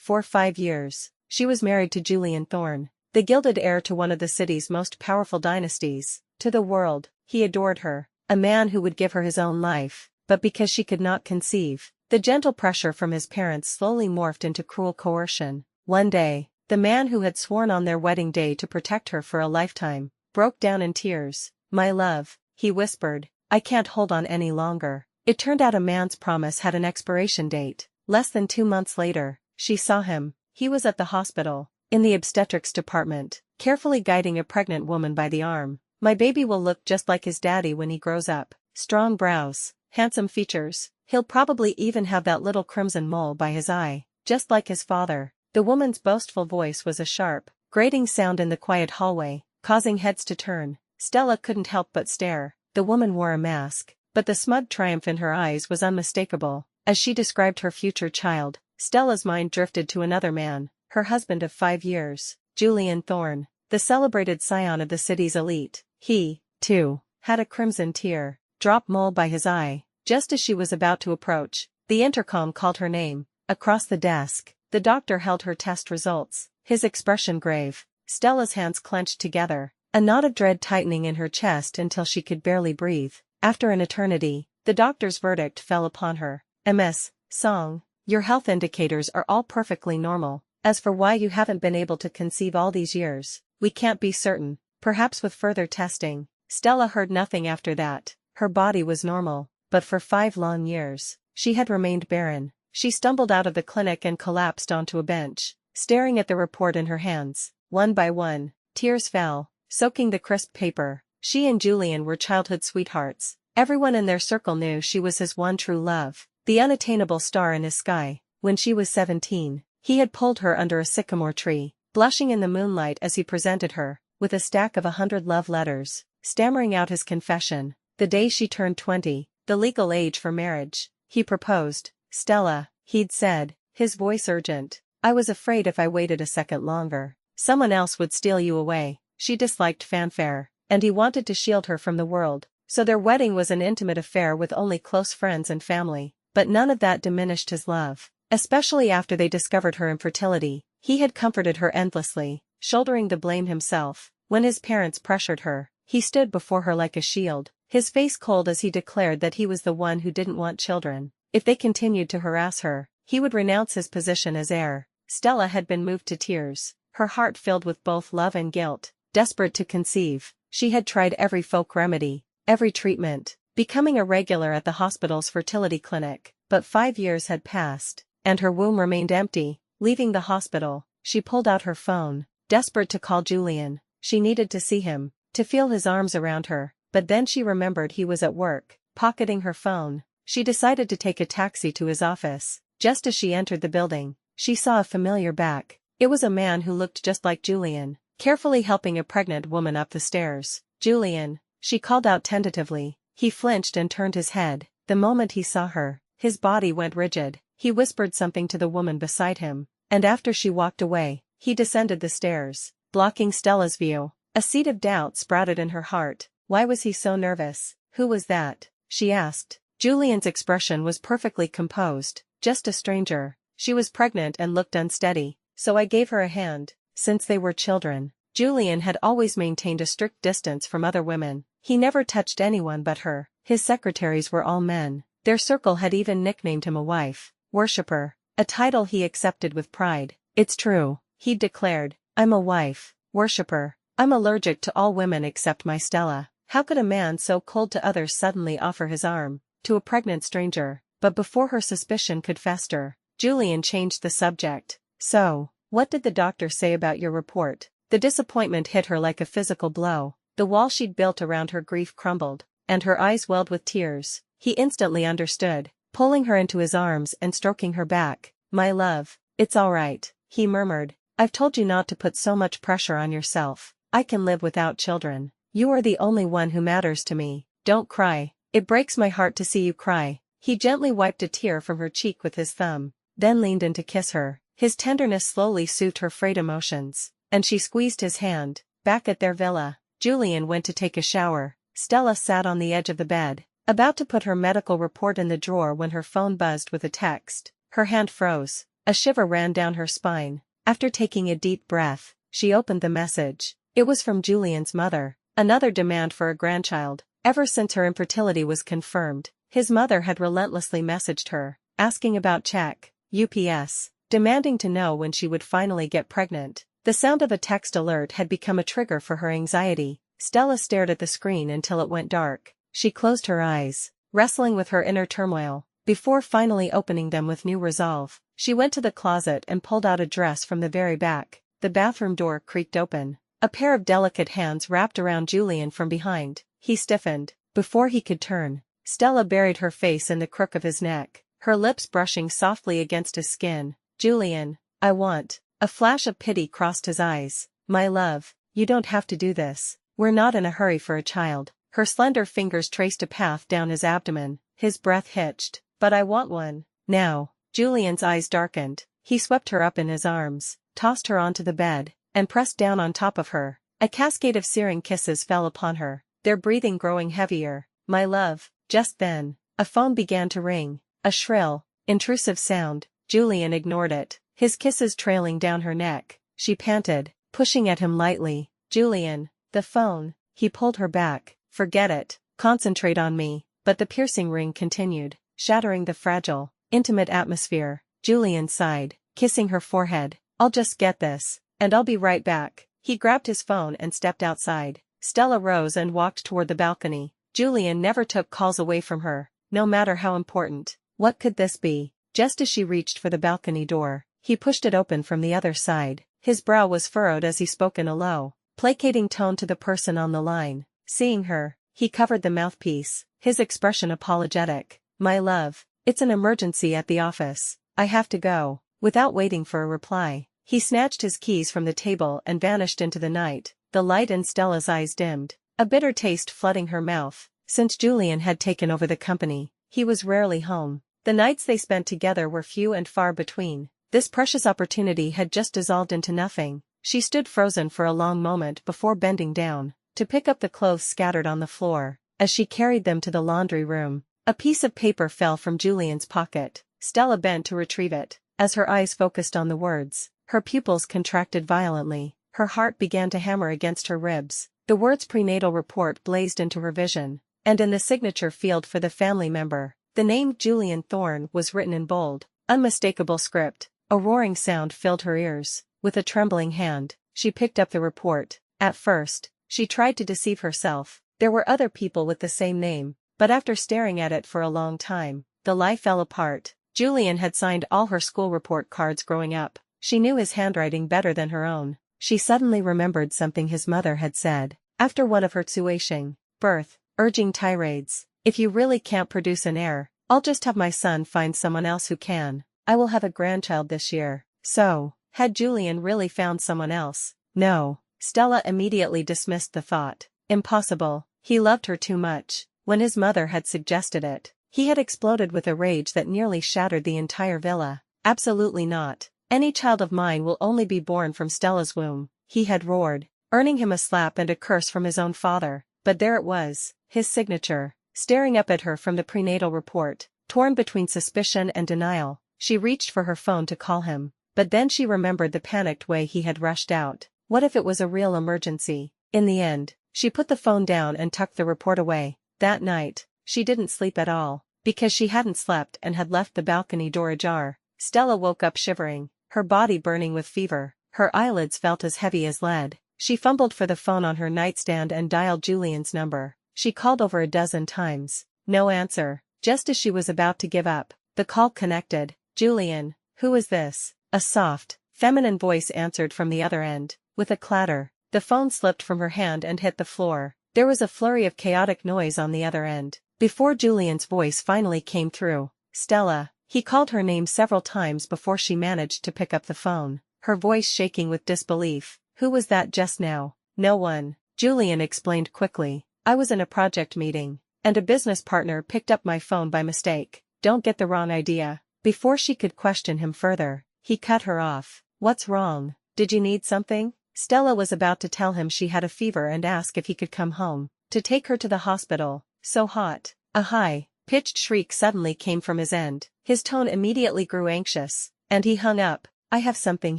For 5 years, she was married to Julian Thorne, the gilded heir to one of the city's most powerful dynasties. To the world, he adored her, a man who would give her his own life, but because she could not conceive, the gentle pressure from his parents slowly morphed into cruel coercion. One day, the man who had sworn on their wedding day to protect her for a lifetime, broke down in tears. "My love," he whispered, "I can't hold on any longer." It turned out a man's promise had an expiration date. Less than 2 months later, she saw him. He was at the hospital, in the obstetrics department, carefully guiding a pregnant woman by the arm. "My baby will look just like his daddy when he grows up. Strong brows, handsome features, he'll probably even have that little crimson mole by his eye, just like his father." The woman's boastful voice was a sharp, grating sound in the quiet hallway, causing heads to turn. Stella couldn't help but stare. The woman wore a mask, but the smug triumph in her eyes was unmistakable. As she described her future child, Stella's mind drifted to another man, her husband of 5 years, Julian Thorne, the celebrated scion of the city's elite. He, too, had a crimson tear drop mole by his eye. Just as she was about to approach, the intercom called her name. Across the desk, the doctor held her test results, his expression grave. Stella's hands clenched together, a knot of dread tightening in her chest until she could barely breathe. After an eternity, the doctor's verdict fell upon her. "Ms. Song, your health indicators are all perfectly normal. As for why you haven't been able to conceive all these years, we can't be certain, perhaps with further testing." Stella heard nothing after that. Her body was normal, but for 5 long years, she had remained barren. She stumbled out of the clinic and collapsed onto a bench, staring at the report in her hands. One by one, tears fell, soaking the crisp paper. She and Julian were childhood sweethearts. Everyone in their circle knew she was his one true love, the unattainable star in his sky. When she was 17, he had pulled her under a sycamore tree, blushing in the moonlight as he presented her with a stack of 100 love letters, stammering out his confession. The day she turned 20, the legal age for marriage, he proposed. "Stella," he'd said, his voice urgent, "I was afraid if I waited a second longer, someone else would steal you away." She disliked fanfare, and he wanted to shield her from the world, so their wedding was an intimate affair with only close friends and family. But none of that diminished his love, especially after they discovered her infertility. He had comforted her endlessly, shouldering the blame himself. When his parents pressured her, he stood before her like a shield, his face cold as he declared that he was the one who didn't want children. If they continued to harass her, he would renounce his position as heir. Stella had been moved to tears, her heart filled with both love and guilt. Desperate to conceive, she had tried every folk remedy, every treatment, becoming a regular at the hospital's fertility clinic. But 5 years had passed, and her womb remained empty. Leaving the hospital, she pulled out her phone, desperate to call Julian. She needed to see him, to feel his arms around her. But then she remembered he was at work. Pocketing her phone, she decided to take a taxi to his office. Just as she entered the building, she saw a familiar back. It was a man who looked just like Julian, carefully helping a pregnant woman up the stairs. "Julian," she called out tentatively. He flinched and turned his head. The moment he saw her, his body went rigid. He whispered something to the woman beside him, and after she walked away, he descended the stairs, blocking Stella's view. A seed of doubt sprouted in her heart. Why was he so nervous? "Who was that?" she asked. Julian's expression was perfectly composed. "Just a stranger. She was pregnant and looked unsteady, so I gave her a hand." Since they were children, Julian had always maintained a strict distance from other women. He never touched anyone but her. His secretaries were all men. Their circle had even nicknamed him a wife worshipper, a title he accepted with pride. "It's true," he declared. "I'm a wife worshipper. I'm allergic to all women except my Stella." How could a man so cold to others suddenly offer his arm to a pregnant stranger? But before her suspicion could fester, Julian changed the subject. "So, what did the doctor say about your report?" The disappointment hit her like a physical blow. The wall she'd built around her grief crumbled, and her eyes welled with tears. He instantly understood, pulling her into his arms and stroking her back. "My love, it's all right," he murmured. "I've told you not to put so much pressure on yourself. I can live without children. You are the only one who matters to me. Don't cry. It breaks my heart to see you cry." He gently wiped a tear from her cheek with his thumb, then leaned in to kiss her. His tenderness slowly soothed her frayed emotions, and she squeezed his hand. Back at their villa, Julian went to take a shower. Stella sat on the edge of the bed, about to put her medical report in the drawer when her phone buzzed with a text. Her hand froze. A shiver ran down her spine. After taking a deep breath, she opened the message. It was from Julian's mother. Another demand for a grandchild. Ever since her infertility was confirmed, his mother had relentlessly messaged her, asking about check, UPS, demanding to know when she would finally get pregnant. The sound of a text alert had become a trigger for her anxiety. Stella stared at the screen until it went dark. She closed her eyes, wrestling with her inner turmoil, before finally opening them with new resolve. She went to the closet and pulled out a dress from the very back. The bathroom door creaked open. A pair of delicate hands wrapped around Julian from behind. He stiffened. Before he could turn, Stella buried her face in the crook of his neck, her lips brushing softly against his skin. Julian, I want. A flash of pity crossed his eyes. My love, you don't have to do this. We're not in a hurry for a child. Her slender fingers traced a path down his abdomen. His breath hitched. But I want one. Now. Julian's eyes darkened. He swept her up in his arms, tossed her onto the bed, and pressed down on top of her. A cascade of searing kisses fell upon her, their breathing growing heavier. My love. Just then, a phone began to ring. A shrill, intrusive sound. Julian ignored it, his kisses trailing down her neck. She panted, pushing at him lightly. Julian, the phone. He pulled her back. Forget it. Concentrate on me. But the piercing ring continued, shattering the fragile, intimate atmosphere. Julian sighed, kissing her forehead. I'll just get this, and I'll be right back. He grabbed his phone and stepped outside. Stella rose and walked toward the balcony. Julian never took calls away from her, no matter how important. What could this be? Just as she reached for the balcony door, he pushed it open from the other side. His brow was furrowed as he spoke in a low, placating tone to the person on the line. Seeing her, he covered the mouthpiece, his expression apologetic. My love, it's an emergency at the office. I have to go. Without waiting for a reply, he snatched his keys from the table and vanished into the night. The light in Stella's eyes dimmed, a bitter taste flooding her mouth. Since Julian had taken over the company, he was rarely home. The nights they spent together were few and far between. This precious opportunity had just dissolved into nothing. She stood frozen for a long moment before bending down to pick up the clothes scattered on the floor. As she carried them to the laundry room, a piece of paper fell from Julian's pocket. Stella bent to retrieve it. As her eyes focused on the words, her pupils contracted violently. Her heart began to hammer against her ribs. The words prenatal report blazed into her vision, and in the signature field for the family member, the name Julian Thorne was written in bold, unmistakable script. A roaring sound filled her ears. With a trembling hand, she picked up the report. At first, she tried to deceive herself. There were other people with the same name, but after staring at it for a long time, the lie fell apart. Julian had signed all her school report cards growing up. She knew his handwriting better than her own. She suddenly remembered something his mother had said, after one of her tuition birth, urging tirades. If you really can't produce an heir, I'll just have my son find someone else who can. I will have a grandchild this year. So, had Julian really found someone else? No. Stella immediately dismissed the thought. Impossible. He loved her too much. When his mother had suggested it, he had exploded with a rage that nearly shattered the entire villa. Absolutely not. Any child of mine will only be born from Stella's womb, he had roared, earning him a slap and a curse from his own father. But there it was, his signature, staring up at her from the prenatal report. Torn between suspicion and denial, she reached for her phone to call him. But then she remembered the panicked way he had rushed out. What if it was a real emergency? In the end, she put the phone down and tucked the report away. That night, she didn't sleep at all, because she hadn't slept and had left the balcony door ajar. Stella woke up shivering, her body burning with fever. Her eyelids felt as heavy as lead. She fumbled for the phone on her nightstand and dialed Julian's number. She called over a dozen times. No answer. Just as she was about to give up, the call connected. Julian, who is this? A soft, feminine voice answered from the other end. With a clatter, the phone slipped from her hand and hit the floor. There was a flurry of chaotic noise on the other end. Before Julian's voice finally came through, Stella. He called her name several times before she managed to pick up the phone, her voice shaking with disbelief. Who was that just now? No one. Julian explained quickly. I was in a project meeting, and a business partner picked up my phone by mistake. Don't get the wrong idea. Before she could question him further, he cut her off. What's wrong? Did you need something? Stella was about to tell him she had a fever and ask if he could come home, to take her to the hospital. So hot. A high-pitched shriek suddenly came from his end. His tone immediately grew anxious. And he hung up. "I have something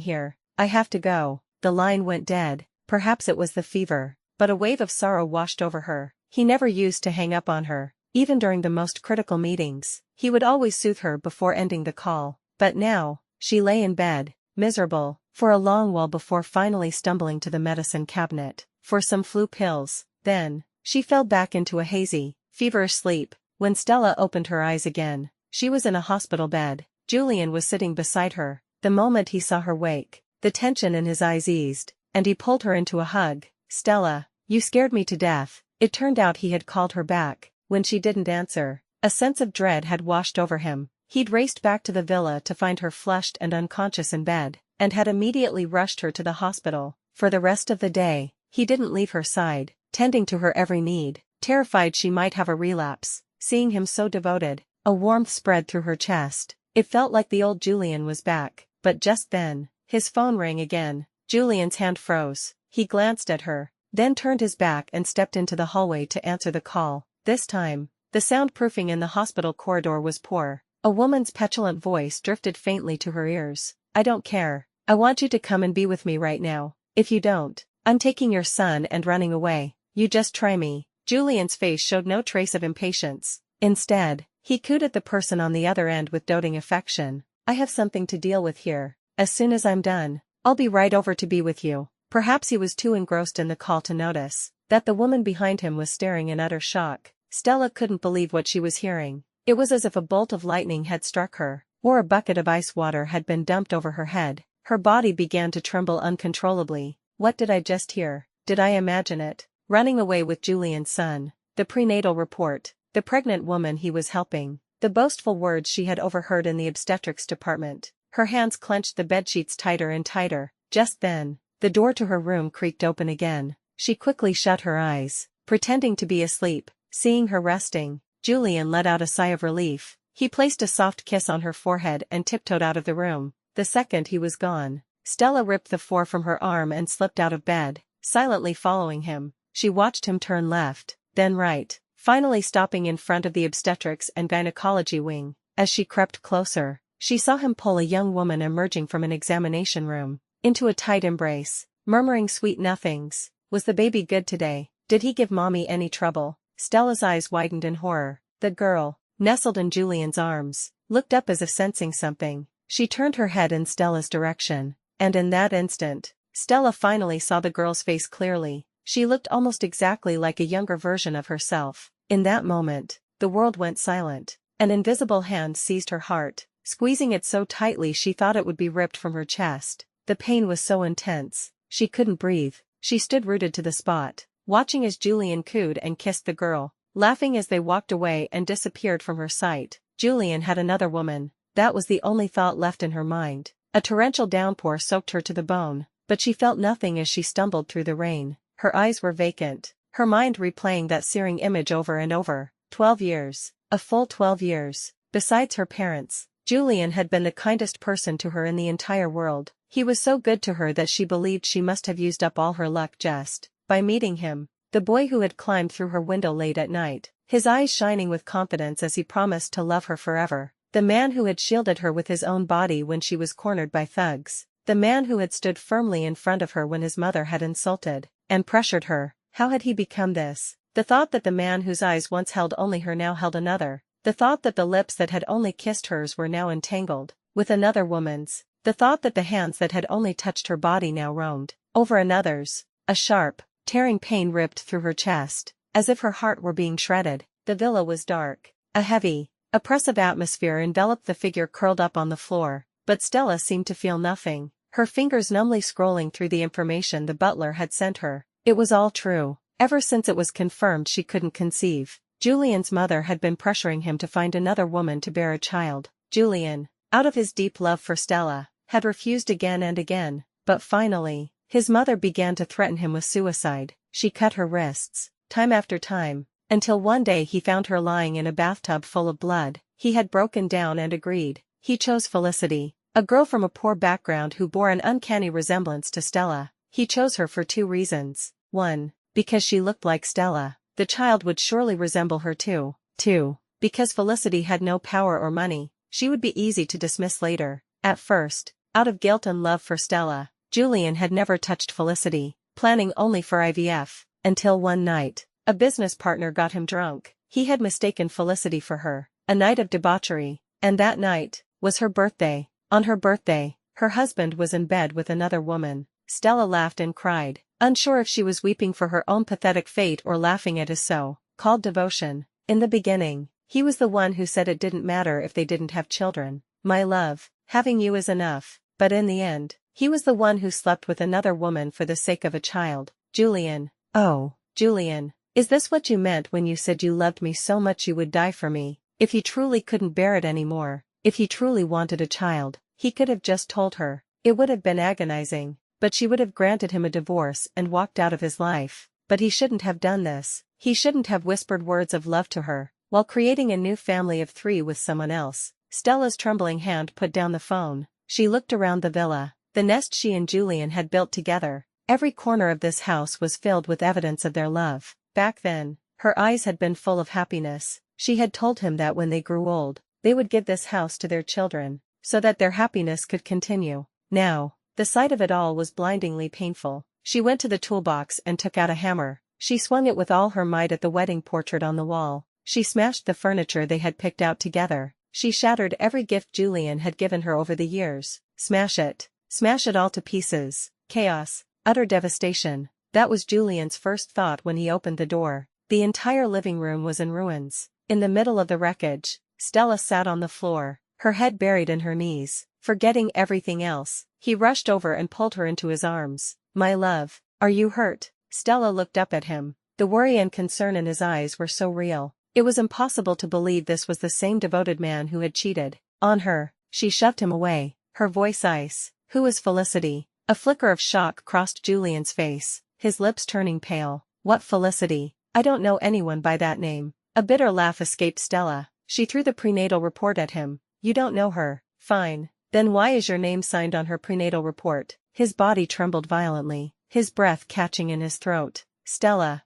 here. I have to go." The line went dead. Perhaps it was the fever, but a wave of sorrow washed over her. He never used to hang up on her, even during the most critical meetings. He would always soothe her before ending the call. But now, she lay in bed, miserable, for a long while before finally stumbling to the medicine cabinet for some flu pills. Then, she fell back into a hazy, feverish sleep. When Stella opened her eyes again, she was in a hospital bed. Julian was sitting beside her. The moment he saw her wake, the tension in his eyes eased, and he pulled her into a hug. "Stella, you scared me to death." It turned out he had called her back. When she didn't answer, a sense of dread had washed over him. He'd raced back to the villa to find her flushed and unconscious in bed, and had immediately rushed her to the hospital. For the rest of the day, he didn't leave her side, tending to her every need, terrified she might have a relapse. Seeing him so devoted, a warmth spread through her chest. It felt like the old Julian was back. But just then, his phone rang again. Julian's hand froze. He glanced at her, then turned his back and stepped into the hallway to answer the call. This time, the soundproofing in the hospital corridor was poor. A woman's petulant voice drifted faintly to her ears. "I don't care. I want you to come and be with me right now. If you don't, I'm taking your son and running away. You just try me." Julian's face showed no trace of impatience. Instead, he cooed at the person on the other end with doting affection. "I have something to deal with here. As soon as I'm done, I'll be right over to be with you." Perhaps he was too engrossed in the call to notice that the woman behind him was staring in utter shock. Stella couldn't believe what she was hearing. It was as if a bolt of lightning had struck her, or a bucket of ice water had been dumped over her head. Her body began to tremble uncontrollably. What did I just hear? Did I imagine it? Running away with Julian's son. The prenatal report. The pregnant woman he was helping. The boastful words she had overheard in the obstetrics department. Her hands clenched the bedsheets tighter and tighter. Just then, the door to her room creaked open again. She quickly shut her eyes, pretending to be asleep. Seeing her resting, Julian let out a sigh of relief. He placed a soft kiss on her forehead and tiptoed out of the room. The second he was gone, Stella ripped the four from her arm and slipped out of bed, silently following him. She watched him turn left, then right, finally stopping in front of the obstetrics and gynecology wing. As she crept closer, she saw him pull a young woman emerging from an examination room into a tight embrace, murmuring sweet nothings. "Was the baby good today? Did he give mommy any trouble?" Stella's eyes widened in horror. The girl, nestled in Julian's arms, looked up as if sensing something. She turned her head in Stella's direction, and in that instant, Stella finally saw the girl's face clearly. She looked almost exactly like a younger version of herself. In that moment, the world went silent. An invisible hand seized her heart, squeezing it so tightly she thought it would be ripped from her chest. The pain was so intense, she couldn't breathe. She stood rooted to the spot, watching as Julian cooed and kissed the girl, laughing as they walked away and disappeared from her sight. Julian had another woman. That was the only thought left in her mind. A torrential downpour soaked her to the bone, but she felt nothing as she stumbled through the rain. Her eyes were vacant, her mind replaying that searing image over and over. 12 years. A full 12 years. Besides her parents, Julian had been the kindest person to her in the entire world. He was so good to her that she believed she must have used up all her luck just by meeting him. The boy who had climbed through her window late at night, his eyes shining with confidence as he promised to love her forever. The man who had shielded her with his own body when she was cornered by thugs. The man who had stood firmly in front of her when his mother had insulted and pressured her. How had he become this? The thought that the man whose eyes once held only her now held another. The thought that the lips that had only kissed hers were now entangled with another woman's. The thought that the hands that had only touched her body now roamed over another's. A sharp, tearing pain ripped through her chest, as if her heart were being shredded. The villa was dark. A heavy, oppressive atmosphere enveloped the figure curled up on the floor, but Stella seemed to feel nothing, her fingers numbly scrolling through the information the butler had sent her. It was all true. Ever since it was confirmed she couldn't conceive, Julian's mother had been pressuring him to find another woman to bear a child. Julian, out of his deep love for Stella, had refused again and again, but finally, his mother began to threaten him with suicide. She cut her wrists, time after time, until one day he found her lying in a bathtub full of blood. He had broken down and agreed. He chose Felicity, a girl from a poor background who bore an uncanny resemblance to Stella. He chose her for 2 reasons. 1. Because she looked like Stella. The child would surely resemble her too. 2. Because Felicity had no power or money. She would be easy to dismiss later. At first, out of guilt and love for Stella, Julian had never touched Felicity, planning only for IVF, until one night, a business partner got him drunk. He had mistaken Felicity for her, a night of debauchery, and that night was her birthday. On her birthday, her husband was in bed with another woman. Stella laughed and cried, unsure if she was weeping for her own pathetic fate or laughing at his so-called devotion. In the beginning, he was the one who said it didn't matter if they didn't have children. My love, having you is enough. But in the end, he was the one who slept with another woman for the sake of a child. Julian. Oh, Julian, is this what you meant when you said you loved me so much you would die for me? If he truly couldn't bear it anymore, if he truly wanted a child, he could have just told her. It would have been agonizing, but she would have granted him a divorce and walked out of his life. But he shouldn't have done this. He shouldn't have whispered words of love to her, while creating a new family of 3 with someone else. Stella's trembling hand put down the phone. She looked around the villa, the nest she and Julian had built together. Every corner of this house was filled with evidence of their love. Back then, her eyes had been full of happiness. She had told him that when they grew old, they would give this house to their children, so that their happiness could continue. Now, the sight of it all was blindingly painful. She went to the toolbox and took out a hammer. She swung it with all her might at the wedding portrait on the wall. She smashed the furniture they had picked out together. She shattered every gift Julian had given her over the years. Smash it all to pieces. Chaos, utter devastation. That was Julian's first thought when he opened the door. The entire living room was in ruins. In the middle of the wreckage, Stella sat on the floor, her head buried in her knees, forgetting everything else. He rushed over and pulled her into his arms. My love, are you hurt? Stella looked up at him. The worry and concern in his eyes were so real. It was impossible to believe this was the same devoted man who had cheated on her. She shoved him away, her voice ice. Who is Felicity? A flicker of shock crossed Julian's face, his lips turning pale. What Felicity? I don't know anyone by that name. A bitter laugh escaped Stella. She threw the prenatal report at him. You don't know her. Fine. Then why is your name signed on her prenatal report? His body trembled violently, his breath catching in his throat. Stella,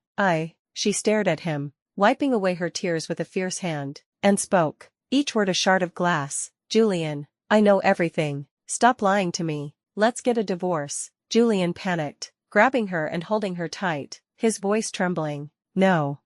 she stared at him, wiping away her tears with a fierce hand, and spoke, each word a shard of glass. Julian, I know everything. Stop lying to me. Let's get a divorce. Julian panicked, grabbing her and holding her tight, his voice trembling. No,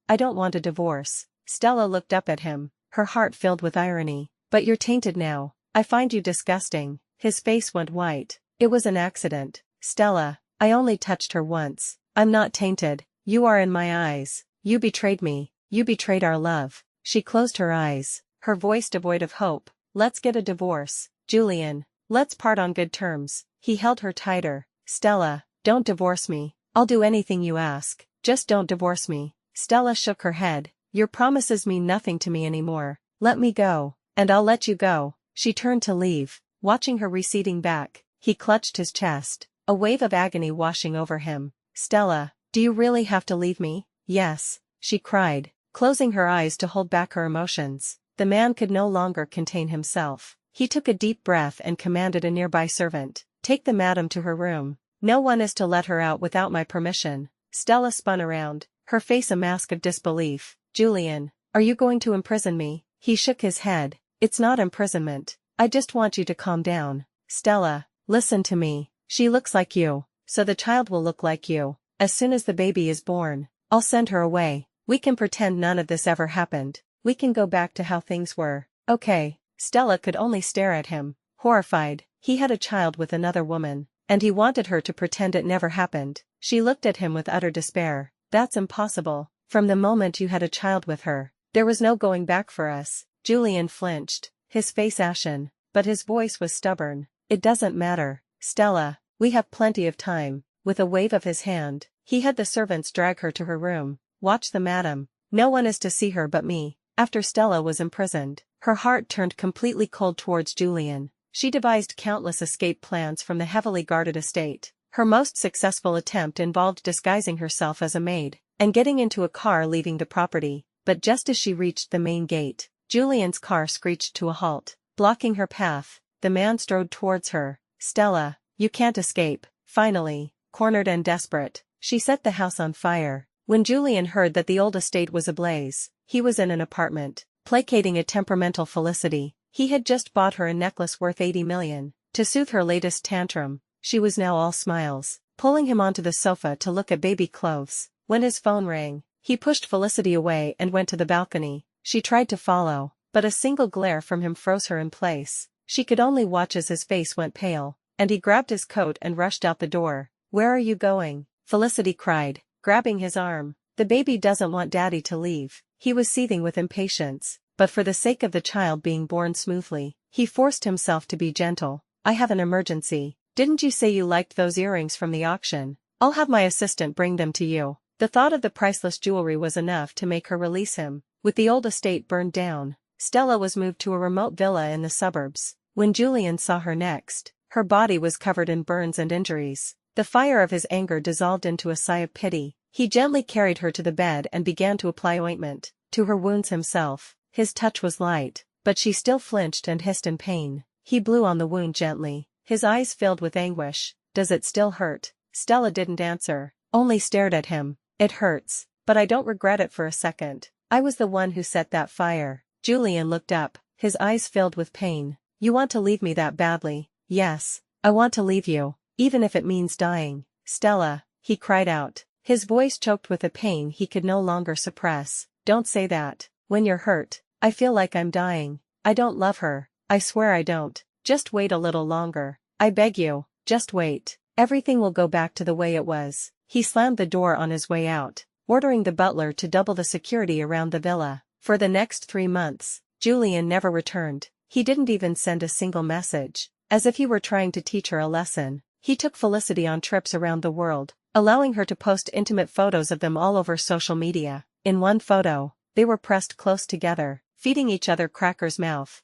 I don't want a divorce. Stella looked up at him, her heart filled with irony. But you're tainted now. I find you disgusting. His face went white. It was an accident. Stella, I only touched her once. I'm not tainted. You are in my eyes. You betrayed me. You betrayed our love. She closed her eyes, her voice devoid of hope. Let's get a divorce, Julian. Let's part on good terms. He held her tighter. Stella, don't divorce me. I'll do anything you ask. Just don't divorce me. Stella shook her head. Your promises mean nothing to me anymore. Let me go, and I'll let you go. She turned to leave, watching her receding back. He clutched his chest, a wave of agony washing over him. Stella, do you really have to leave me? Yes, she cried, closing her eyes to hold back her emotions. The man could no longer contain himself. He took a deep breath and commanded a nearby servant, take the madam to her room. No one is to let her out without my permission. Stella spun around, her face a mask of disbelief. Julian, are you going to imprison me? He shook his head. It's not imprisonment. I just want you to calm down. Stella, listen to me. She looks like you, so the child will look like you. As soon as the baby is born, I'll send her away. We can pretend none of this ever happened. We can go back to how things were. Okay. Stella could only stare at him, horrified. He had a child with another woman, and he wanted her to pretend it never happened. She looked at him with utter despair. That's impossible. From the moment you had a child with her, there was no going back for us. Julian flinched, his face ashen, but his voice was stubborn. It doesn't matter, Stella, we have plenty of time. With a wave of his hand, he had the servants drag her to her room. Watch the madam. No one is to see her but me. After Stella was imprisoned, her heart turned completely cold towards Julian. She devised countless escape plans from the heavily guarded estate. Her most successful attempt involved disguising herself as a maid, and getting into a car leaving the property. But just as she reached the main gate, Julian's car screeched to a halt, blocking her path. The man strode towards her. Stella, you can't escape. Finally, cornered and desperate, she set the house on fire. When Julian heard that the old estate was ablaze, he was in an apartment, placating a temperamental Felicity. He had just bought her a necklace worth 80 million. To soothe her latest tantrum, she was now all smiles, pulling him onto the sofa to look at baby clothes. When his phone rang, he pushed Felicity away and went to the balcony. She tried to follow, but a single glare from him froze her in place. She could only watch as his face went pale, and he grabbed his coat and rushed out the door. "Where are you going?" Felicity cried, grabbing his arm. "The baby doesn't want daddy to leave." He was seething with impatience, but for the sake of the child being born smoothly, he forced himself to be gentle. "I have an emergency. Didn't you say you liked those earrings from the auction? I'll have my assistant bring them to you." The thought of the priceless jewelry was enough to make her release him. With the old estate burned down, Stella was moved to a remote villa in the suburbs. When Julian saw her next, her body was covered in burns and injuries. The fire of his anger dissolved into a sigh of pity. He gently carried her to the bed and began to apply ointment to her wounds himself. His touch was light, but she still flinched and hissed in pain. He blew on the wound gently, his eyes filled with anguish. "Does it still hurt?" Stella didn't answer, only stared at him. "It hurts, but I don't regret it for a second. I was the one who set that fire." Julian looked up, his eyes filled with pain. "You want to leave me that badly?" "Yes, I want to leave you, even if it means dying." "Stella," he cried out, his voice choked with a pain he could no longer suppress. "Don't say that. When you're hurt, I feel like I'm dying. I don't love her. I swear I don't. Just wait a little longer. I beg you, just wait. Everything will go back to the way it was." He slammed the door on his way out, ordering the butler to double the security around the villa. For the next 3 months, Julian never returned. He didn't even send a single message, as if he were trying to teach her a lesson. He took Felicity on trips around the world, allowing her to post intimate photos of them all over social media. In one photo, they were pressed close together, feeding each other crackers mouth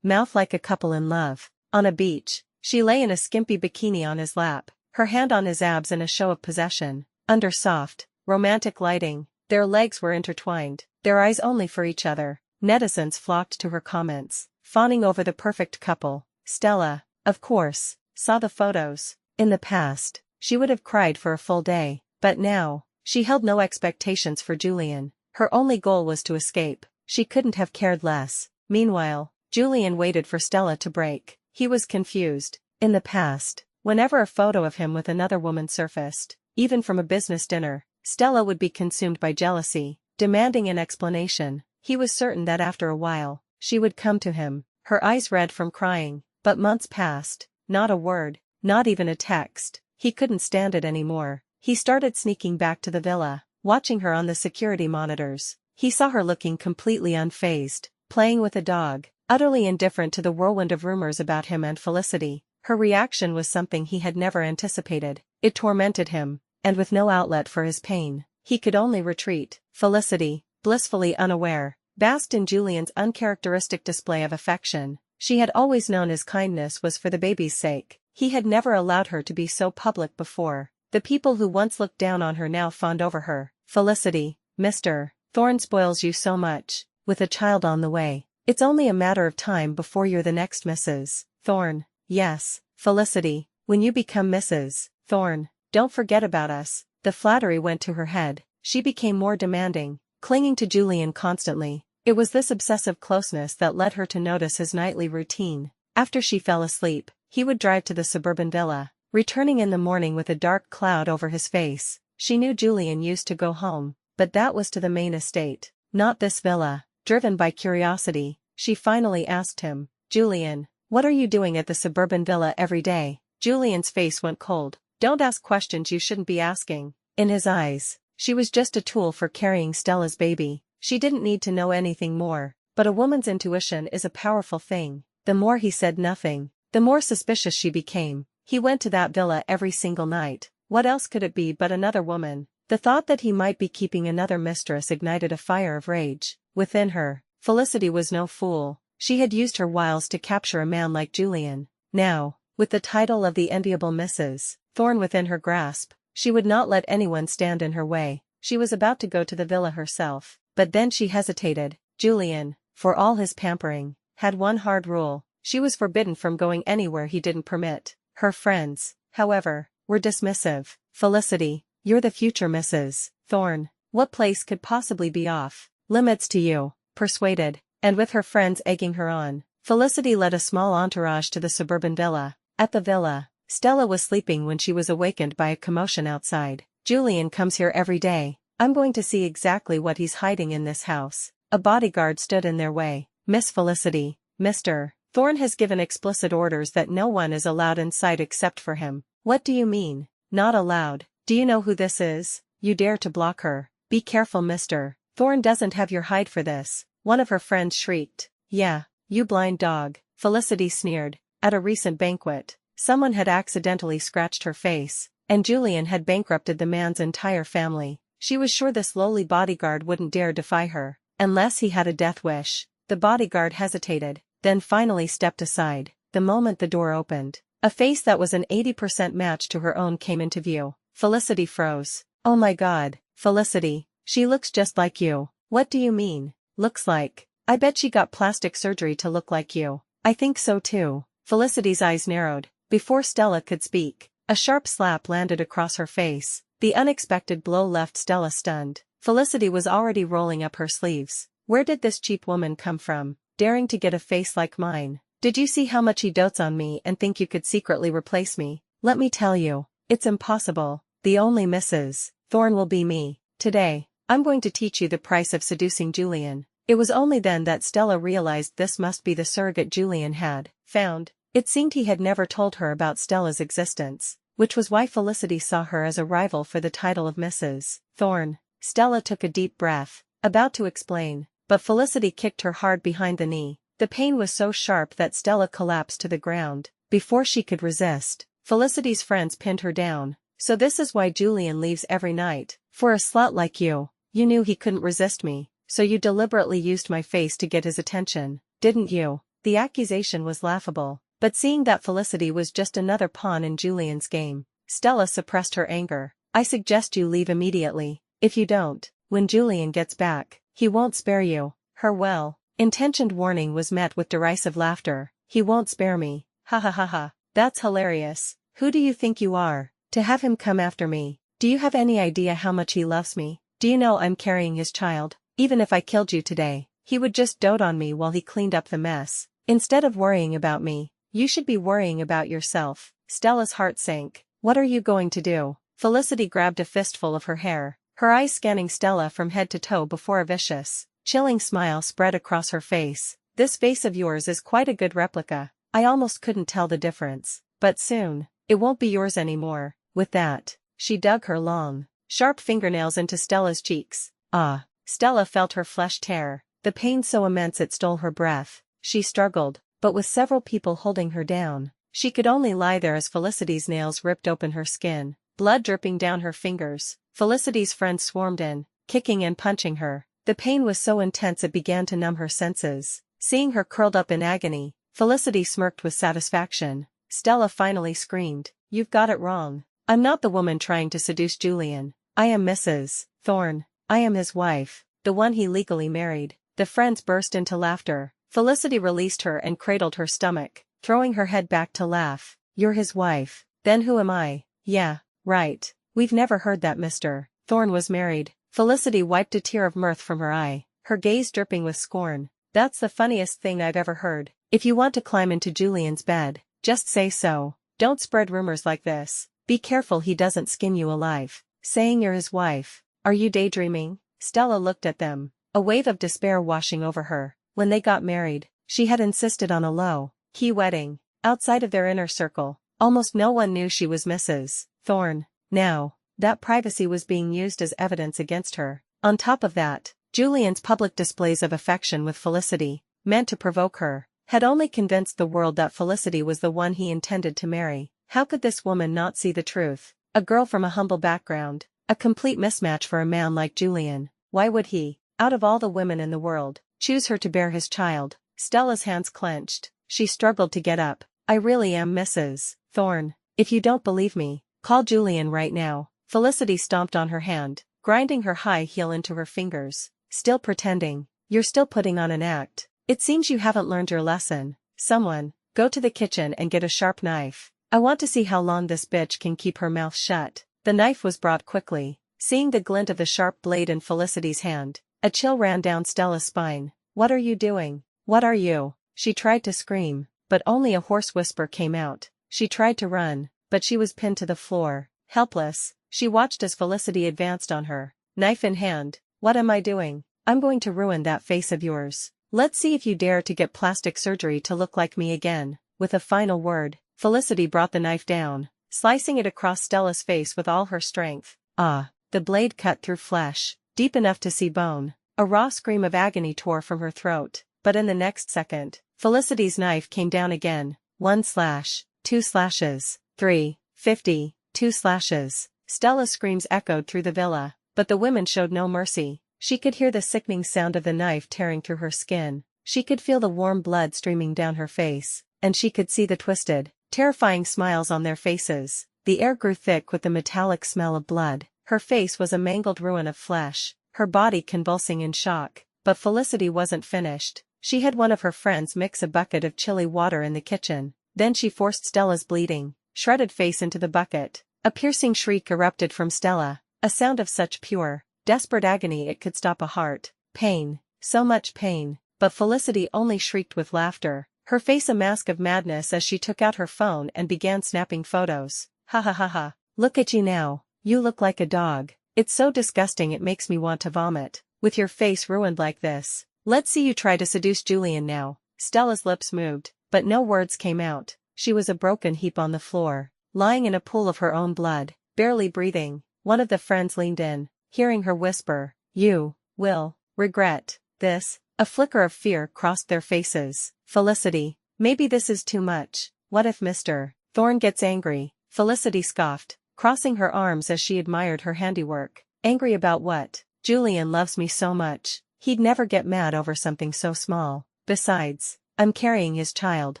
like a couple in love. On a beach, she lay in a skimpy bikini on his lap, her hand on his abs in a show of possession. Under soft, romantic lighting, their legs were intertwined, their eyes only for each other. Netizens flocked to her comments, fawning over the perfect couple. Stella, of course, saw the photos. In the past, she would have cried for a full day, but now, she held no expectations for Julian. Her only goal was to escape. She couldn't have cared less. Meanwhile, Julian waited for Stella to break. He was confused. In the past, whenever a photo of him with another woman surfaced, even from a business dinner, Stella would be consumed by jealousy, demanding an explanation. He was certain that after a while, she would come to him, her eyes red from crying. But months passed, not a word, not even a text. He couldn't stand it anymore. He started sneaking back to the villa, watching her on the security monitors. He saw her looking completely unfazed, playing with a dog, utterly indifferent to the whirlwind of rumors about him and Felicity. Her reaction was something he had never anticipated. It tormented him, and with no outlet for his pain, he could only retreat. Felicity, blissfully unaware, basked in Julian's uncharacteristic display of affection. She had always known his kindness was for the baby's sake. He had never allowed her to be so public before. The people who once looked down on her now fawned over her. "Felicity, Mr. Thorne spoils you so much. With a child on the way, it's only a matter of time before you're the next Mrs. Thorne." "Yes, Felicity, when you become Mrs. Thorne, don't forget about us." The flattery went to her head. She became more demanding, clinging to Julian constantly. It was this obsessive closeness that led her to notice his nightly routine. After she fell asleep, he would drive to the suburban villa, returning in the morning with a dark cloud over his face. She knew Julian used to go home, but that was to the main estate, not this villa. Driven by curiosity, she finally asked him, "Julian, what are you doing at the suburban villa every day?" Julian's face went cold. "Don't ask questions you shouldn't be asking." In his eyes, she was just a tool for carrying Stella's baby. She didn't need to know anything more, but a woman's intuition is a powerful thing. The more he said nothing, the more suspicious she became. He went to that villa every single night. What else could it be but another woman? The thought that he might be keeping another mistress ignited a fire of rage within her. Felicity was no fool. She had used her wiles to capture a man like Julian. Now, with the title of the enviable Mrs. Thorne within her grasp, she would not let anyone stand in her way. She was about to go to the villa herself, but then she hesitated. Julian, for all his pampering, had one hard rule. She was forbidden from going anywhere he didn't permit. Her friends, however, were dismissive. "Felicity, you're the future Mrs. Thorne. What place could possibly be off limits to you?" Persuaded, and with her friends egging her on, Felicity led a small entourage to the suburban villa. At the villa, Stella was sleeping when she was awakened by a commotion outside. Julian comes here every day. I'm going to see exactly what he's hiding in this house. A bodyguard stood in their way. Miss Felicity, Mr. Thorne has given explicit orders that no one is allowed inside except for him. What do you mean, not allowed? Do you know who this is? You dare to block her. Be careful, Mr. Thorne doesn't have your hide for this, one of her friends shrieked. Yeah, you blind dog, Felicity sneered. At a recent banquet, someone had accidentally scratched her face, and Julian had bankrupted the man's entire family. She was sure this lowly bodyguard wouldn't dare defy her, unless he had a death wish. The bodyguard hesitated, then finally stepped aside. The moment the door opened, a face that was an 80% match to her own came into view. Felicity froze. Oh my God, Felicity, she looks just like you. What do you mean, looks like? I bet she got plastic surgery to look like you. I think so too. Felicity's eyes narrowed. Before Stella could speak, a sharp slap landed across her face. The unexpected blow left Stella stunned. Felicity was already rolling up her sleeves. Where did this cheap woman come from, daring to get a face like mine? Did you see how much he dotes on me and think you could secretly replace me? Let me tell you, it's impossible. The only Mrs. Thorne will be me. Today, I'm going to teach you the price of seducing Julian. It was only then that Stella realized this must be the surrogate Julian had found. It seemed he had never told her about Stella's existence, which was why Felicity saw her as a rival for the title of Mrs. Thorne. Stella took a deep breath, about to explain, but Felicity kicked her hard behind the knee. The pain was so sharp that Stella collapsed to the ground. Before she could resist, Felicity's friends pinned her down. So this is why Julian leaves every night. For a slut like you. You knew he couldn't resist me, so you deliberately used my face to get his attention, didn't you? The accusation was laughable, but seeing that Felicity was just another pawn in Julian's game, Stella suppressed her anger. I suggest you leave immediately. If you don't, when Julian gets back, he won't spare you. Her well-intentioned warning was met with derisive laughter. He won't spare me. Ha ha ha ha. That's hilarious. Who do you think you are, to have him come after me? Do you have any idea how much he loves me? Do you know I'm carrying his child? Even if I killed you today, he would just dote on me while he cleaned up the mess. Instead of worrying about me, you should be worrying about yourself. Stella's heart sank. What are you going to do? Felicity grabbed a fistful of her hair, her eyes scanning Stella from head to toe before a vicious, chilling smile spread across her face. This face of yours is quite a good replica. I almost couldn't tell the difference. But soon, it won't be yours anymore. With that, she dug her long, sharp fingernails into Stella's cheeks. Ah! Stella felt her flesh tear, the pain so immense it stole her breath. She struggled, but with several people holding her down, she could only lie there as Felicity's nails ripped open her skin, blood dripping down her fingers. Felicity's friends swarmed in, kicking and punching her. The pain was so intense it began to numb her senses. Seeing her curled up in agony, Felicity smirked with satisfaction. Stella finally screamed, "You've got it wrong. I'm not the woman trying to seduce Julian. I am Mrs. Thorne. I am his wife, the one he legally married." The friends burst into laughter. Felicity released her and cradled her stomach, throwing her head back to laugh. "You're his wife. Then who am I?" "Yeah, right. We've never heard that Mr. Thorne was married." Felicity wiped a tear of mirth from her eye, her gaze dripping with scorn. "That's the funniest thing I've ever heard. If you want to climb into Julian's bed, just say so. Don't spread rumors like this. Be careful he doesn't skin you alive. Saying you're his wife. Are you daydreaming?" Stella looked at them, a wave of despair washing over her. When they got married, she had insisted on a low-key wedding, outside of their inner circle. Almost no one knew she was Mrs. Thorne. Now, that privacy was being used as evidence against her. On top of that, Julian's public displays of affection with Felicity, meant to provoke her, had only convinced the world that Felicity was the one he intended to marry. How could this woman not see the truth? A girl from a humble background, a complete mismatch for a man like Julian. Why would he, out of all the women in the world, choose her to bear his child? Stella's hands clenched. She struggled to get up. "I really am Mrs. Thorne. If you don't believe me, call Julian right now." Felicity stomped on her hand, grinding her high heel into her fingers. "Still pretending. You're still putting on an act. It seems you haven't learned your lesson. Someone, go to the kitchen and get a sharp knife. I want to see how long this bitch can keep her mouth shut." The knife was brought quickly. Seeing the glint of the sharp blade in Felicity's hand, a chill ran down Stella's spine. "What are you doing? What are you?" She tried to scream, but only a hoarse whisper came out. She tried to run, but she was pinned to the floor. Helpless, she watched as Felicity advanced on her, knife in hand. "What am I doing? I'm going to ruin that face of yours. Let's see if you dare to get plastic surgery to look like me again." With a final word, Felicity brought the knife down, slicing it across Stella's face with all her strength. Ah! The blade cut through flesh, deep enough to see bone. A raw scream of agony tore from her throat, but in the next second, Felicity's knife came down again. 1 slash, 2 slashes, 3, 50, 2 slashes. Stella's screams echoed through the villa, but the women showed no mercy. She could hear the sickening sound of the knife tearing through her skin. She could feel the warm blood streaming down her face, and she could see the twisted, terrifying smiles on their faces. The air grew thick with the metallic smell of blood. Her face was a mangled ruin of flesh, her body convulsing in shock. But Felicity wasn't finished. She had one of her friends mix a bucket of chilly water in the kitchen. Then she forced Stella's bleeding, shredded face into the bucket. A piercing shriek erupted from Stella, a sound of such pure, desperate agony it could stop a heart. Pain, so much pain, but Felicity only shrieked with laughter, her face a mask of madness as she took out her phone and began snapping photos. "Ha ha ha ha, look at you now, you look like a dog. It's so disgusting it makes me want to vomit. With your face ruined like this. Let's see you try to seduce Julian now." Stella's lips moved, but no words came out. She was a broken heap on the floor, lying in a pool of her own blood, barely breathing. One of the friends leaned in, hearing her whisper, "You will regret this." A flicker of fear crossed their faces. "Felicity, maybe this is too much. What if Mr. Thorne gets angry?" Felicity scoffed, crossing her arms as she admired her handiwork. "Angry about what? Julian loves me so much. He'd never get mad over something so small. Besides, I'm carrying his child.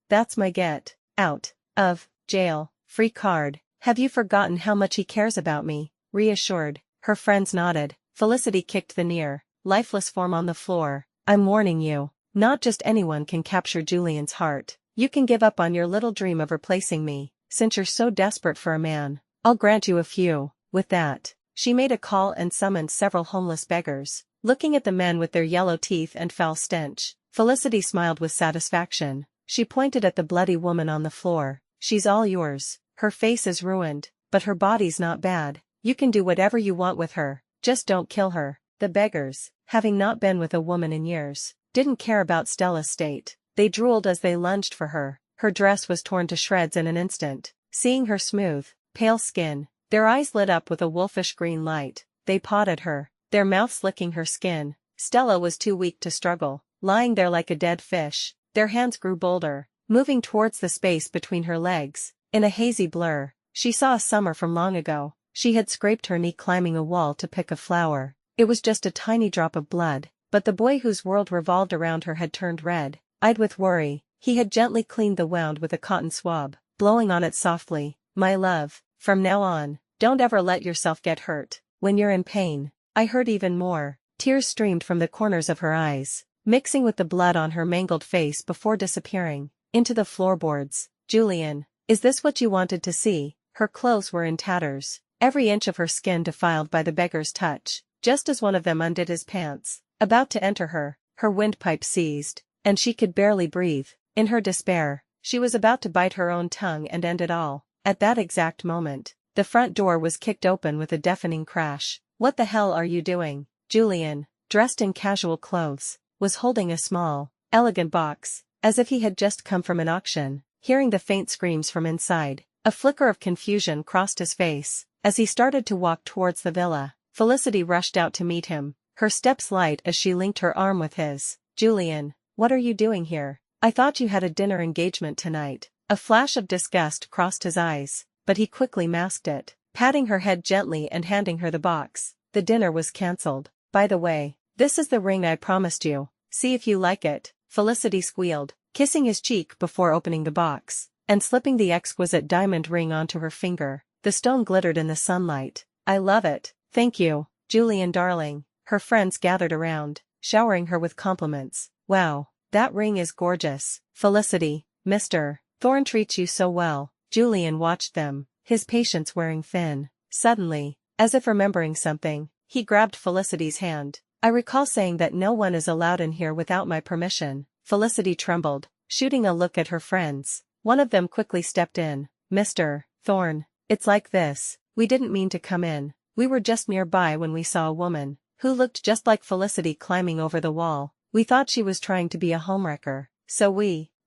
That's my get out of jail free card. Have you forgotten how much he cares about me?" Reassured, her friends nodded. Felicity kicked the near, lifeless form on the floor. "I'm warning you, not just anyone can capture Julian's heart. You can give up on your little dream of replacing me, since you're so desperate for a man. I'll grant you a few." With that, she made a call and summoned several homeless beggars. Looking at the men with their yellow teeth and foul stench, Felicity smiled with satisfaction. She pointed at the bloody woman on the floor. "She's all yours. Her face is ruined, but her body's not bad. You can do whatever you want with her, just don't kill her." The beggars, having not been with a woman in years, didn't care about Stella's state. They drooled as they lunged for her. Her dress was torn to shreds in an instant. Seeing her smooth, pale skin, their eyes lit up with a wolfish green light. They pawed at her, their mouths licking her skin. Stella was too weak to struggle, lying there like a dead fish. Their hands grew bolder, moving towards the space between her legs. In a hazy blur, she saw a summer from long ago. She had scraped her knee climbing a wall to pick a flower. It was just a tiny drop of blood, but the boy whose world revolved around her had turned red, eyed with worry. He had gently cleaned the wound with a cotton swab, blowing on it softly. "My love, from now on, don't ever let yourself get hurt. When you're in pain, I hurt even more." Tears streamed from the corners of her eyes, mixing with the blood on her mangled face before disappearing into the floorboards. "Julian, is this what you wanted to see?" Her clothes were in tatters, every inch of her skin defiled by the beggar's touch. Just as one of them undid his pants, about to enter her, her windpipe seized, and she could barely breathe. In her despair, she was about to bite her own tongue and end it all. At that exact moment, the front door was kicked open with a deafening crash. "What the hell are you doing?" Julian, dressed in casual clothes, was holding a small, elegant box, as if he had just come from an auction. Hearing the faint screams from inside, a flicker of confusion crossed his face. As he started to walk towards the villa, Felicity rushed out to meet him, her steps light as she linked her arm with his. "Julian, what are you doing here? I thought you had a dinner engagement tonight." A flash of disgust crossed his eyes, but he quickly masked it, patting her head gently and handing her the box. "The dinner was cancelled. By the way, this is the ring I promised you. See if you like it," Felicity squealed, kissing his cheek before opening the box, and slipping the exquisite diamond ring onto her finger. The stone glittered in the sunlight. "I love it. Thank you, Julian darling." Her friends gathered around, showering her with compliments. "Wow, that ring is gorgeous. Felicity, Mr. Thorne treats you so well." Julian watched them, his patience wearing thin. Suddenly, as if remembering something, he grabbed Felicity's hand. "I recall saying that no one is allowed in here without my permission." Felicity trembled, shooting a look at her friends. One of them quickly stepped in. Mr. Thorne, it's like this. We didn't mean to come in. We were just nearby when we saw a woman who looked just like Felicity climbing over the wall. We thought she was trying to be a homewrecker, so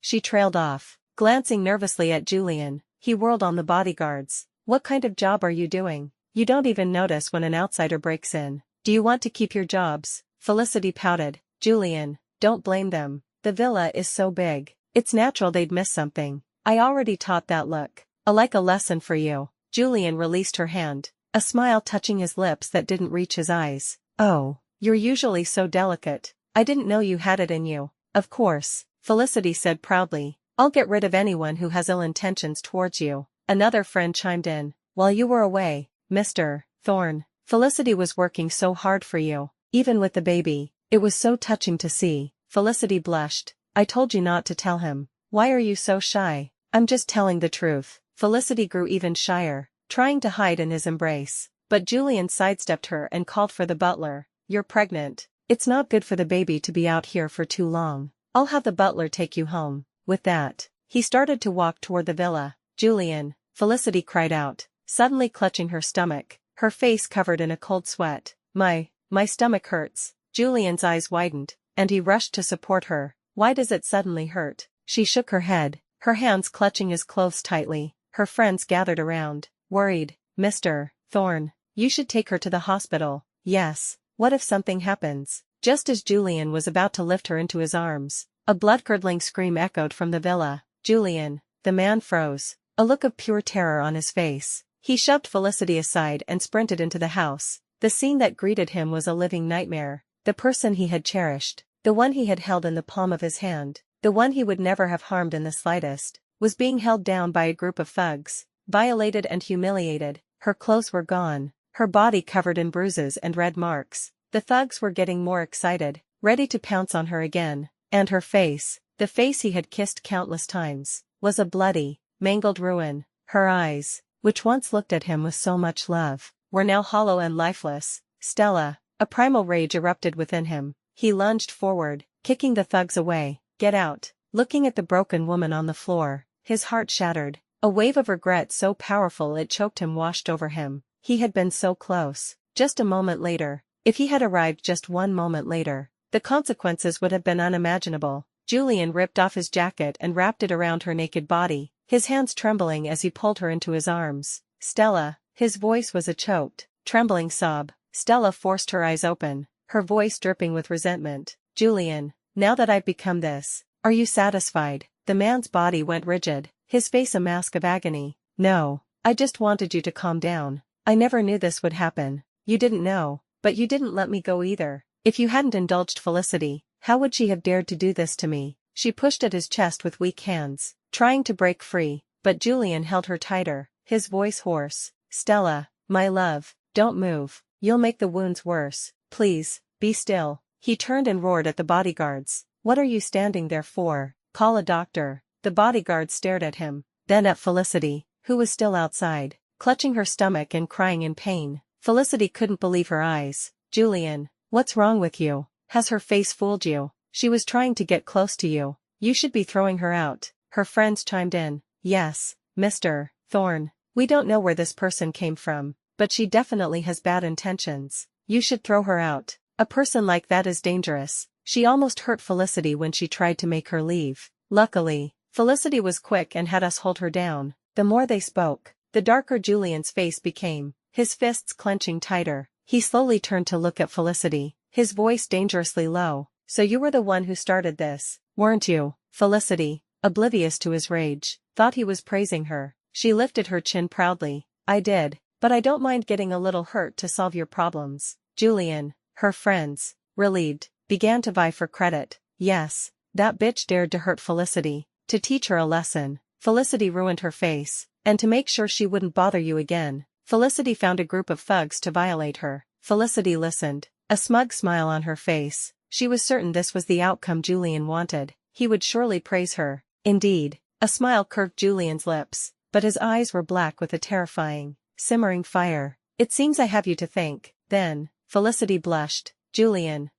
she trailed off. Glancing nervously at Julian, he whirled on the bodyguards. What kind of job are you doing? You don't even notice when an outsider breaks in. Do you want to keep your jobs? Felicity pouted. Julian, don't blame them. The villa is so big. It's natural they'd miss something. I already taught that look. Like a lesson for you. Julian released her hand, a smile touching his lips that didn't reach his eyes. Oh, you're usually so delicate. I didn't know you had it in you. Of course, Felicity said proudly. I'll get rid of anyone who has ill intentions towards you. Another friend chimed in. While you were away, Mr. Thorne, Felicity was working so hard for you, even with the baby. It was so touching to see. Felicity blushed. I told you not to tell him. Why are you so shy? I'm just telling the truth. Felicity grew even shyer, trying to hide in his embrace. But Julian sidestepped her and called for the butler. You're pregnant. It's not good for the baby to be out here for too long. I'll have the butler take you home. With that, he started to walk toward the villa. Julian, Felicity cried out, suddenly clutching her stomach, her face covered in a cold sweat. My stomach hurts. Julian's eyes widened, and he rushed to support her. Why does it suddenly hurt? She shook her head, her hands clutching his clothes tightly. Her friends gathered around, worried. Mr. Thorne, you should take her to the hospital. Yes, what if something happens? Just as Julian was about to lift her into his arms, a blood-curdling scream echoed from the villa. Julian, the man froze, a look of pure terror on his face. He shoved Felicity aside and sprinted into the house. The scene that greeted him was a living nightmare. The person he had cherished, the one he had held in the palm of his hand, the one he would never have harmed in the slightest, was being held down by a group of thugs, violated and humiliated. Her clothes were gone, her body covered in bruises and red marks. The thugs were getting more excited, ready to pounce on her again. And her face, the face he had kissed countless times, was a bloody, mangled ruin. Her eyes, which once looked at him with so much love, were now hollow and lifeless. Stella, a primal rage erupted within him. He lunged forward, kicking the thugs away. Get out. Looking at the broken woman on the floor, his heart shattered. A wave of regret so powerful it choked him washed over him. He had been so close. Just a moment later, if he had arrived just one moment later, the consequences would have been unimaginable. Julian ripped off his jacket and wrapped it around her naked body, his hands trembling as he pulled her into his arms. Stella, his voice was a choked, trembling sob. Stella forced her eyes open, her voice dripping with resentment. Julian, now that I've become this, are you satisfied? The man's body went rigid, his face a mask of agony. No, I just wanted you to calm down. I never knew this would happen. You didn't know, but you didn't let me go either. If you hadn't indulged Felicity, how would she have dared to do this to me? She pushed at his chest with weak hands, trying to break free, but Julian held her tighter, his voice hoarse. Stella, my love, don't move. You'll make the wounds worse. Please, be still. He turned and roared at the bodyguards. What are you standing there for? Call a doctor. The bodyguards stared at him, then at Felicity, who was still outside, clutching her stomach and crying in pain. Felicity couldn't believe her eyes. Julian, what's wrong with you? Has her face fooled you? She was trying to get close to you. You should be throwing her out. Her friends chimed in. Yes, Mr. Thorne, we don't know where this person came from, but she definitely has bad intentions. You should throw her out. A person like that is dangerous. She almost hurt Felicity when she tried to make her leave. Luckily, Felicity was quick and had us hold her down. The more they spoke, the darker Julian's face became, his fists clenching tighter. He slowly turned to look at Felicity, his voice dangerously low. So you were the one who started this, weren't you? Felicity, oblivious to his rage, thought he was praising her. She lifted her chin proudly. I did, but I don't mind getting a little hurt to solve your problems. Julian, her friends, relieved, began to vie for credit. Yes, that bitch dared to hurt Felicity, to teach her a lesson. Felicity ruined her face, and to make sure she wouldn't bother you again, Felicity found a group of thugs to violate her. Felicity listened, a smug smile on her face. She was certain this was the outcome Julian wanted. He would surely praise her. Indeed, a smile curved Julian's lips, but his eyes were black with a terrifying, simmering fire. It seems I have you to thank, then. Felicity blushed. Julian,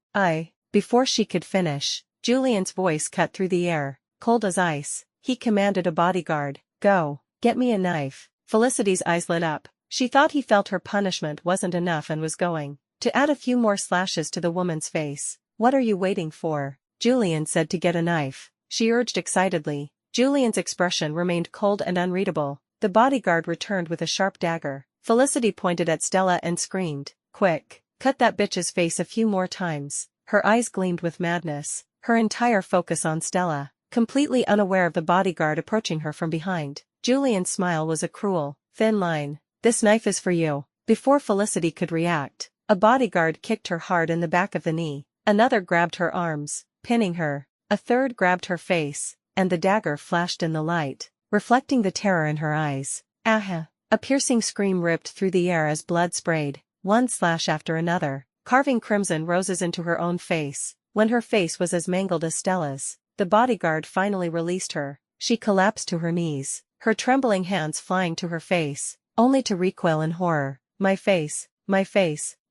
before she could finish, Julian's voice cut through the air. cold as ice. He commanded a bodyguard, "Go, get me a knife." Felicity's eyes lit up. She thought he felt her punishment wasn't enough and was going to add a few more slashes to the woman's face. "What are you waiting for?" Julian said. "To get a knife," she urged excitedly. Julian's expression remained cold and unreadable. The bodyguard returned with a sharp dagger. Felicity pointed at Stella and screamed, "Quick, cut that bitch's face a few more times." Her eyes gleamed with madness, her entire focus on Stella, completely unaware of the bodyguard approaching her from behind. Julian's smile was a cruel, thin line. "This knife is for you." Before Felicity could react, a bodyguard kicked her hard in the back of the knee. Another grabbed her arms, pinning her. A third grabbed her face, and the dagger flashed in the light, reflecting the terror in her eyes. "Ah!" A piercing scream ripped through the air as blood sprayed, one slash after another, carving crimson roses into her own face. When her face was as mangled as Stella's, the bodyguard finally released her. She collapsed to her knees, her trembling hands flying to her face, only to recoil in horror. My face.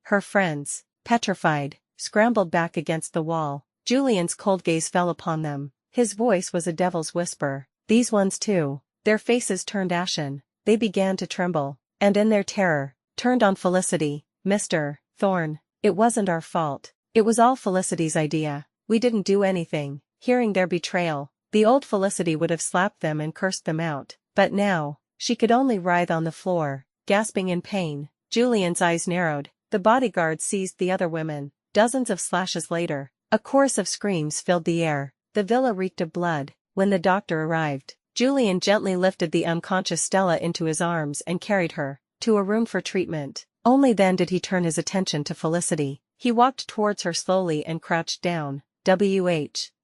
Her friends, petrified, scrambled back against the wall. Julian's cold gaze fell upon them. His voice was a devil's whisper. "These ones too." Their faces turned ashen. They began to tremble, and in their terror, turned on Felicity. "Mr. Thorne, it wasn't our fault. It was all Felicity's idea. We didn't do anything." Hearing their betrayal, the old Felicity would have slapped them and cursed them out, but now, she could only writhe on the floor, gasping in pain. Julian's eyes narrowed. The bodyguard seized the other women. Dozens of slashes later, a chorus of screams filled the air. The villa reeked of blood. When the doctor arrived, Julian gently lifted the unconscious Stella into his arms and carried her to a room for treatment. Only then did he turn his attention to Felicity. He walked towards her slowly and crouched down.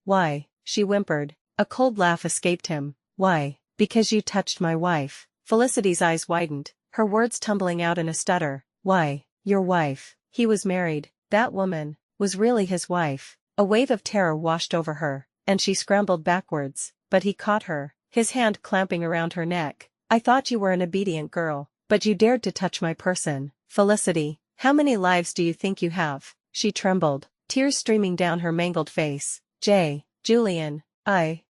"Why?" she whimpered. A cold laugh escaped him. "Why? Because you touched my wife." Felicity's eyes widened, her words tumbling out in a stutter. "Why, your wife?" He was married. That woman was really his wife. A wave of terror washed over her, and she scrambled backwards, but he caught her, his hand clamping around her neck. "I thought you were an obedient girl, but you dared to touch my person." "Felicity, how many lives do you think you have?" She trembled, tears streaming down her mangled face. Julian,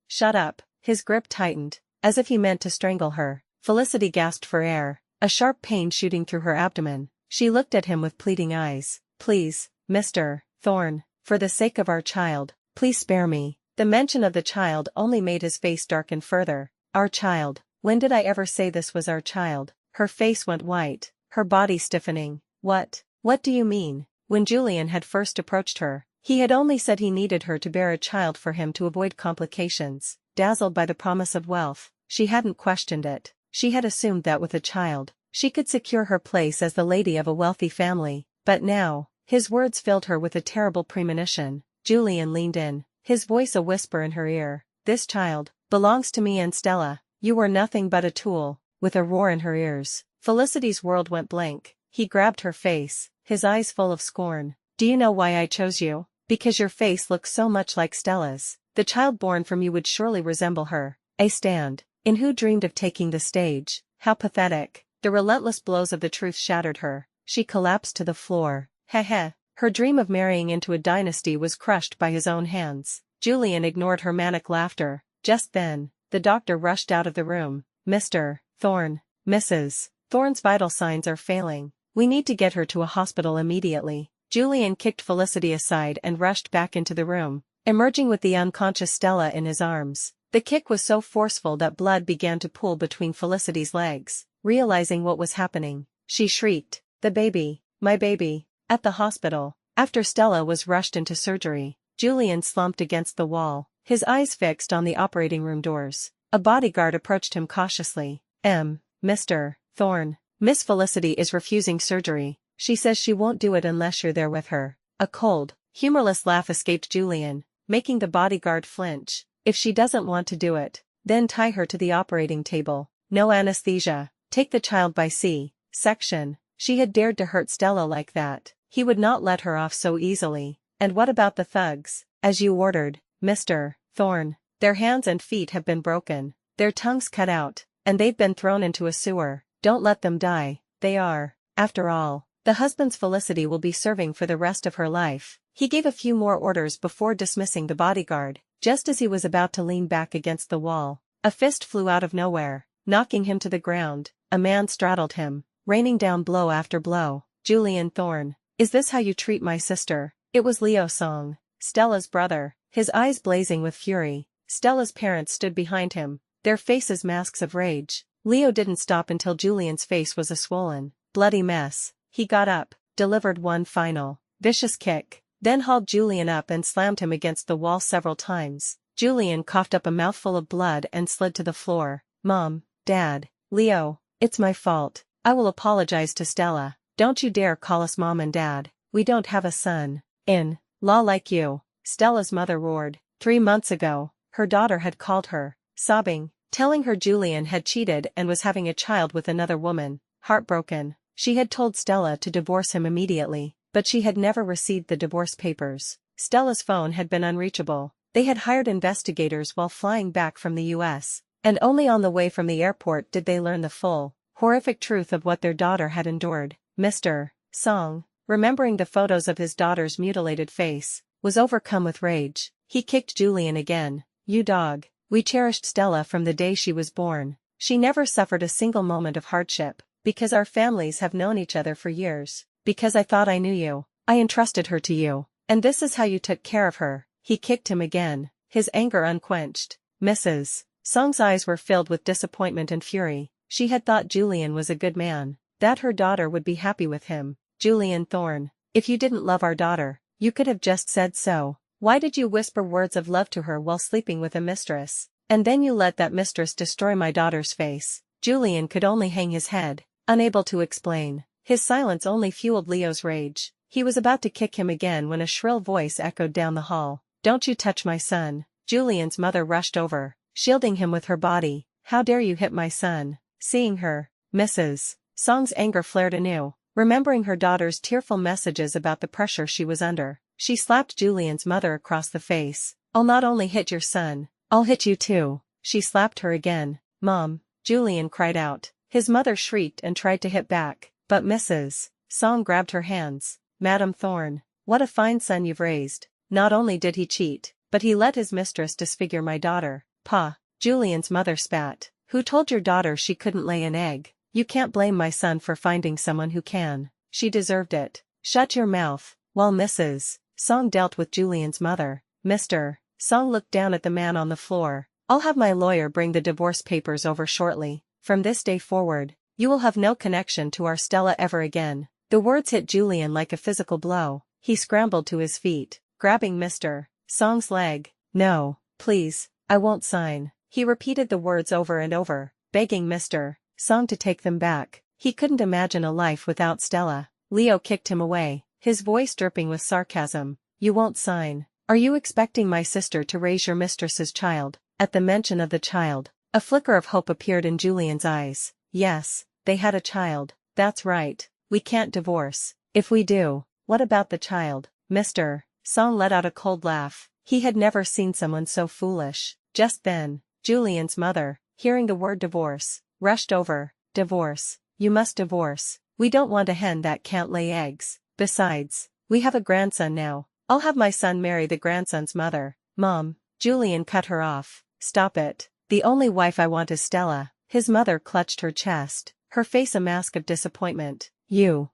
shut up." His grip tightened, as if he meant to strangle her. Felicity gasped for air, a sharp pain shooting through her abdomen. She looked at him with pleading eyes. "Please, Mr. Thorne, for the sake of our child, please spare me." The mention of the child only made his face darken further. "Our child? When did I ever say this was our child?" Her face went white, her body stiffening. What do you mean?" When Julian had first approached her, he had only said he needed her to bear a child for him to avoid complications. Dazzled by the promise of wealth, she hadn't questioned it. She had assumed that with a child, she could secure her place as the lady of a wealthy family. But now, his words filled her with a terrible premonition. Julian leaned in, his voice a whisper in her ear. "This child belongs to me and Stella. You were nothing but a tool." With a roar in her ears, Felicity's world went blank. He grabbed her face, his eyes full of scorn. "Do you know why I chose you? Because your face looks so much like Stella's. The child born from you would surely resemble her." A stand, in who dreamed of taking the stage. How pathetic. The relentless blows of the truth shattered her. She collapsed to the floor. Her dream of marrying into a dynasty was crushed by his own hands. Julian ignored her manic laughter. Just then, the doctor rushed out of the room. "Mr. Thorne, Mrs. Thorne's vital signs are failing. We need to get her to a hospital immediately." Julian kicked Felicity aside and rushed back into the room, emerging with the unconscious Stella in his arms. The kick was so forceful that blood began to pool between Felicity's legs. Realizing what was happening, she shrieked, "The baby, my baby!" At the hospital, after Stella was rushed into surgery, Julian slumped against the wall, his eyes fixed on the operating room doors. A bodyguard approached him cautiously. Mr. Thorne, Miss Felicity is refusing surgery. She says she won't do it unless you're there with her." A cold, humorless laugh escaped Julian, making the bodyguard flinch. "If she doesn't want to do it, then tie her to the operating table. No anesthesia. Take the child by C-section." She had dared to hurt Stella like that. He would not let her off so easily. "And what about the thugs?" "As you ordered, Mr. Thorne. Their hands and feet have been broken, their tongues cut out, and they've been thrown into a sewer. Don't let them die. They are, after all, the husband's Felicity will be serving for the rest of her life." He gave a few more orders before dismissing the bodyguard. Just as he was about to lean back against the wall, a fist flew out of nowhere, knocking him to the ground. A man straddled him, raining down blow after blow. Julian Thorne, is this how you treat my sister? It was Leo Song, Stella's brother, his eyes blazing with fury. Stella's parents stood behind him, their faces masks of rage. Leo didn't stop until Julian's face was a swollen, bloody mess. He got up, delivered one final, vicious kick, then hauled Julian up and slammed him against the wall several times. Julian coughed up a mouthful of blood and slid to the floor. Mom, Dad, Leo, it's my fault. I will apologize to Stella. Don't you dare call us Mom and Dad. We don't have a son in law like you, Stella's mother roared. 3 months ago, her daughter had called her, sobbing, telling her Julian had cheated and was having a child with another woman. Heartbroken, she had told Stella to divorce him immediately, but she had never received the divorce papers. Stella's phone had been unreachable. They had hired investigators while flying back from the US, and only on the way from the airport did they learn the full, horrific truth of what their daughter had endured. Mr. Song, remembering the photos of his daughter's mutilated face, was overcome with rage. He kicked Julian again. You dog. We cherished Stella from the day she was born. She never suffered a single moment of hardship, because our families have known each other for years, because I thought I knew you. I entrusted her to you, and this is how you took care of her. He kicked him again, his anger unquenched. Mrs. Song's eyes were filled with disappointment and fury. She had thought Julian was a good man, that her daughter would be happy with him. Julian Thorne, if you didn't love our daughter, you could have just said so. Why did you whisper words of love to her while sleeping with a mistress? And then you let that mistress destroy my daughter's face. Julian could only hang his head, unable to explain. His silence only fueled Leo's rage. He was about to kick him again when a shrill voice echoed down the hall. Don't you touch my son. Julian's mother rushed over, shielding him with her body. How dare you hit my son? Seeing her, Mrs. Song's anger flared anew. Remembering her daughter's tearful messages about the pressure she was under, she slapped Julian's mother across the face. I'll not only hit your son, I'll hit you too. She slapped her again. Mom, Julian cried out. His mother shrieked and tried to hit back, but Mrs. Song grabbed her hands. Madam Thorne, what a fine son you've raised. Not only did he cheat, but he let his mistress disfigure my daughter. Pa, Julian's mother spat. Who told your daughter she couldn't lay an egg? You can't blame my son for finding someone who can. She deserved it. Shut your mouth. While Mrs. Song dealt with Julian's mother, Mr. Song looked down at the man on the floor. I'll have my lawyer bring the divorce papers over shortly. From this day forward, you will have no connection to our Stella ever again. The words hit Julian like a physical blow. He scrambled to his feet, grabbing Mr. Song's leg. No, please, I won't sign. He repeated the words over and over, begging Mr. Song to take them back. He couldn't imagine a life without Stella. Leo kicked him away, his voice dripping with sarcasm. You won't sign. Are you expecting my sister to raise your mistress's child? At the mention of the child, a flicker of hope appeared in Julian's eyes. Yes, they had a child. That's right. We can't divorce. If we do, what about the child? Mr. Song let out a cold laugh. He had never seen someone so foolish. Just then, Julian's mother, hearing the word divorce, rushed over. Divorce. You must divorce. We don't want a hen that can't lay eggs. Besides, we have a grandson now. I'll have my son marry the grandson's mother. Mom, Julian cut her off. Stop it. The only wife I want is Stella. His mother clutched her chest, her face a mask of disappointment. You.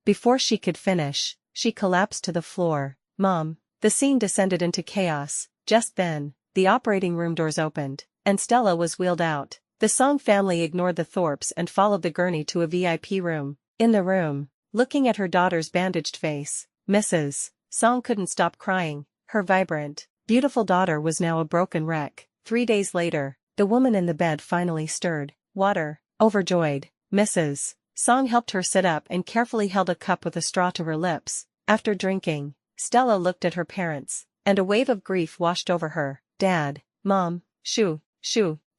Before she could finish, she collapsed to the floor. Mom. The scene descended into chaos. Just then, the operating room doors opened, and Stella was wheeled out. The Song family ignored the Thorpes and followed the gurney to a VIP room. In the room, looking at her daughter's bandaged face, Mrs. Song couldn't stop crying. Her vibrant, beautiful daughter was now a broken wreck. 3 days later, the woman in the bed finally stirred. Water. Overjoyed, Mrs. Song helped her sit up and carefully held a cup with a straw to her lips. After drinking, Stella looked at her parents, and a wave of grief washed over her. Dad, Mom, shoo,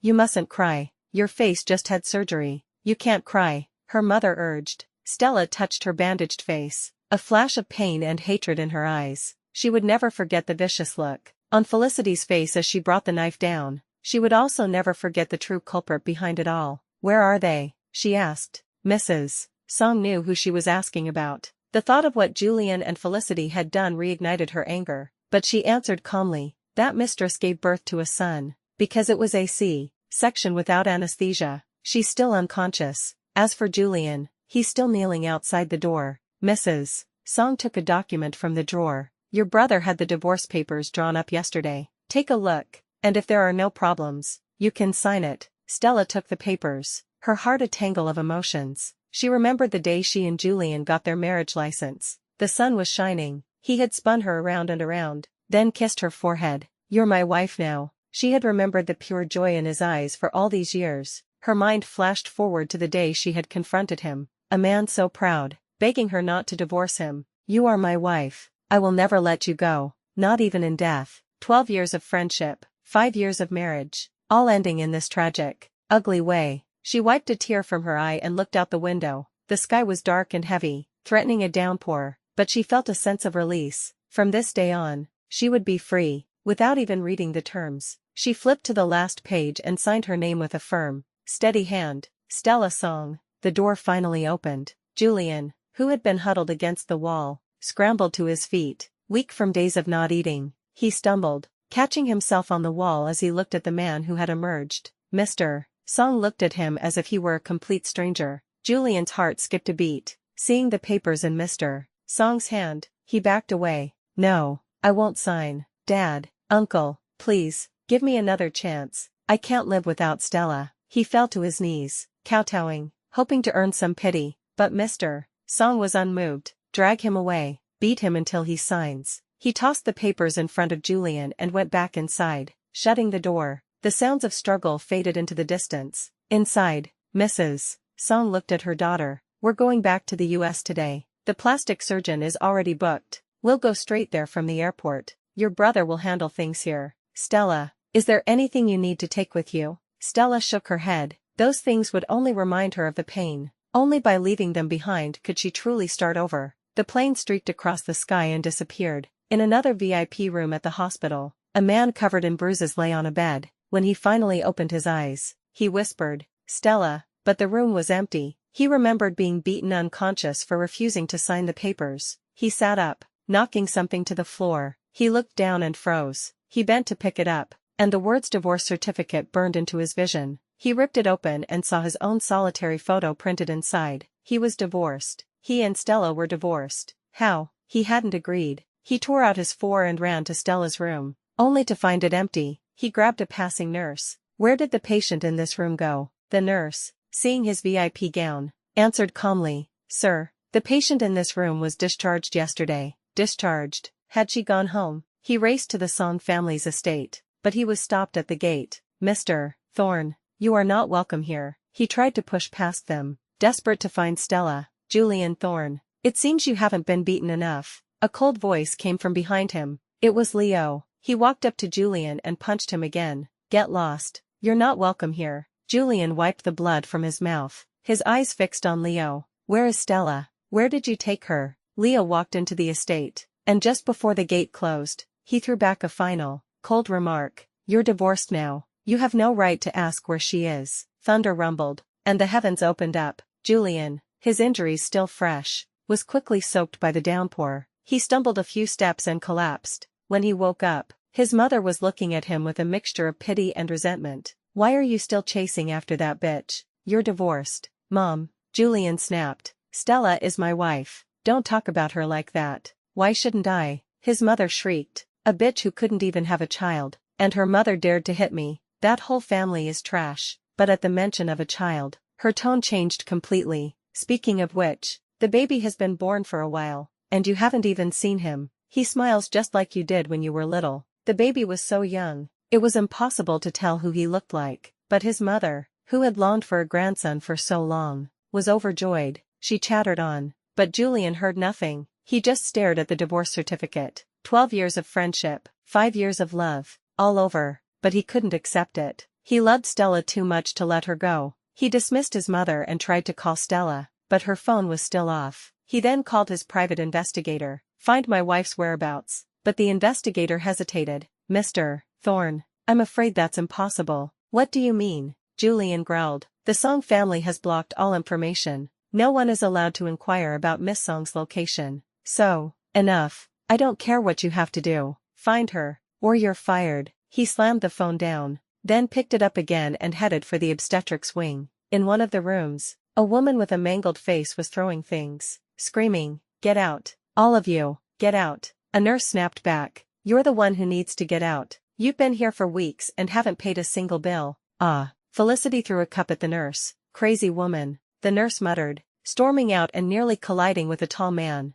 you mustn't cry. Your face just had surgery. You can't cry, her mother urged. Stella touched her bandaged face, a flash of pain and hatred in her eyes. She would never forget the vicious look on Felicity's face as she brought the knife down. She would also never forget the true culprit behind it all. Where are they? She asked. Mrs. Song knew who she was asking about. The thought of what Julian and Felicity had done reignited her anger, but she answered calmly, that mistress gave birth to a son, because it was a C-section without anesthesia. She's still unconscious. As for Julian, he's still kneeling outside the door. Mrs. Song took a document from the drawer. Your brother had the divorce papers drawn up yesterday. Take a look, and if there are no problems, you can sign it. Stella took the papers, her heart a tangle of emotions. She remembered the day she and Julian got their marriage license. The sun was shining. He had spun her around and around, then kissed her forehead. You're my wife now. She had remembered the pure joy in his eyes for all these years. Her mind flashed forward to the day she had confronted him, a man so proud, begging her not to divorce him. You are my wife. I will never let you go, not even in death. 12 years of friendship, 5 years of marriage, all ending in this tragic, ugly way. She wiped a tear from her eye and looked out the window. The sky was dark and heavy, threatening a downpour, but she felt a sense of release. From this day on, she would be free. Without even reading the terms, she flipped to the last page and signed her name with a firm, steady hand. Stella Song. The door finally opened. Julian, who had been huddled against the wall, scrambled to his feet. Weak from days of not eating, he stumbled, catching himself on the wall as he looked at the man who had emerged. Mr. Song looked at him as if he were a complete stranger. Julian's heart skipped a beat. Seeing the papers in Mr. Song's hand, he backed away. No, I won't sign. Dad, Uncle, please, give me another chance. I can't live without Stella. He fell to his knees, kowtowing, hoping to earn some pity, but Mr. Song was unmoved. Drag him away, beat him until he signs. He tossed the papers in front of Julian and went back inside, shutting the door. The sounds of struggle faded into the distance. Inside, Mrs. Song looked at her daughter. We're going back to the US today. The plastic surgeon is already booked. We'll go straight there from the airport. Your brother will handle things here. Stella, is there anything you need to take with you? Stella shook her head. Those things would only remind her of the pain. Only by leaving them behind could she truly start over. The plane streaked across the sky and disappeared. In another VIP room at the hospital, a man covered in bruises lay on a bed. When he finally opened his eyes, he whispered, Stella, but the room was empty. He remembered being beaten unconscious for refusing to sign the papers. He sat up, knocking something to the floor. He looked down and froze. He bent to pick it up, and the words divorce certificate burned into his vision. He ripped it open and saw his own solitary photo printed inside. He was divorced. He and Stella were divorced. How? He hadn't agreed. He tore out his phone and ran to Stella's room, only to find it empty. He grabbed a passing nurse. Where did the patient in this room go? The nurse, seeing his VIP gown, answered calmly, Sir, the patient in this room was discharged yesterday. Discharged? Had she gone home? He raced to the Song family's estate, but he was stopped at the gate. Mr. Thorne, you are not welcome here. He tried to push past them, desperate to find Stella. Julian Thorne, it seems you haven't been beaten enough. A cold voice came from behind him. It was Leo. He walked up to Julian and punched him again. Get lost. You're not welcome here. Julian wiped the blood from his mouth, his eyes fixed on Leo. Where is Stella? Where did you take her? Leo walked into the estate, and just before the gate closed, he threw back a final, cold remark. You're divorced now. You have no right to ask where she is. Thunder rumbled, and the heavens opened up. Julian, his injuries still fresh, was quickly soaked by the downpour. He stumbled a few steps and collapsed. When he woke up, his mother was looking at him with a mixture of pity and resentment. Why are you still chasing after that bitch? You're divorced. Mom, Julian snapped. Stella is my wife. Don't talk about her like that. Why shouldn't I? His mother shrieked. A bitch who couldn't even have a child, and her mother dared to hit me. That whole family is trash. But at the mention of a child, her tone changed completely. Speaking of which, the baby has been born for a while, and you haven't even seen him. He smiles just like you did when you were little. The baby was so young, it was impossible to tell who he looked like, but his mother, who had longed for a grandson for so long, was overjoyed. She chattered on, but Julian heard nothing. He just stared at the divorce certificate. 12 years of friendship, 5 years of love, all over, but he couldn't accept it. He loved Stella too much to let her go. He dismissed his mother and tried to call Stella, but her phone was still off. He then called his private investigator. Find my wife's whereabouts. But the investigator hesitated. Mr. Thorne, I'm afraid that's impossible. What do you mean? Julian growled. The Song family has blocked all information. No one is allowed to inquire about Miss Song's location. So, enough. I don't care what you have to do. Find her, or you're fired. He slammed the phone down, then picked it up again and headed for the obstetrics wing. In one of the rooms, a woman with a mangled face was throwing things, screaming, "Get out! All of you, get out!" A nurse snapped back, "You're the one who needs to get out. You've been here for weeks and haven't paid a single bill." "Ah." Felicity threw a cup at the nurse. "Crazy woman," the nurse muttered, storming out and nearly colliding with a tall man.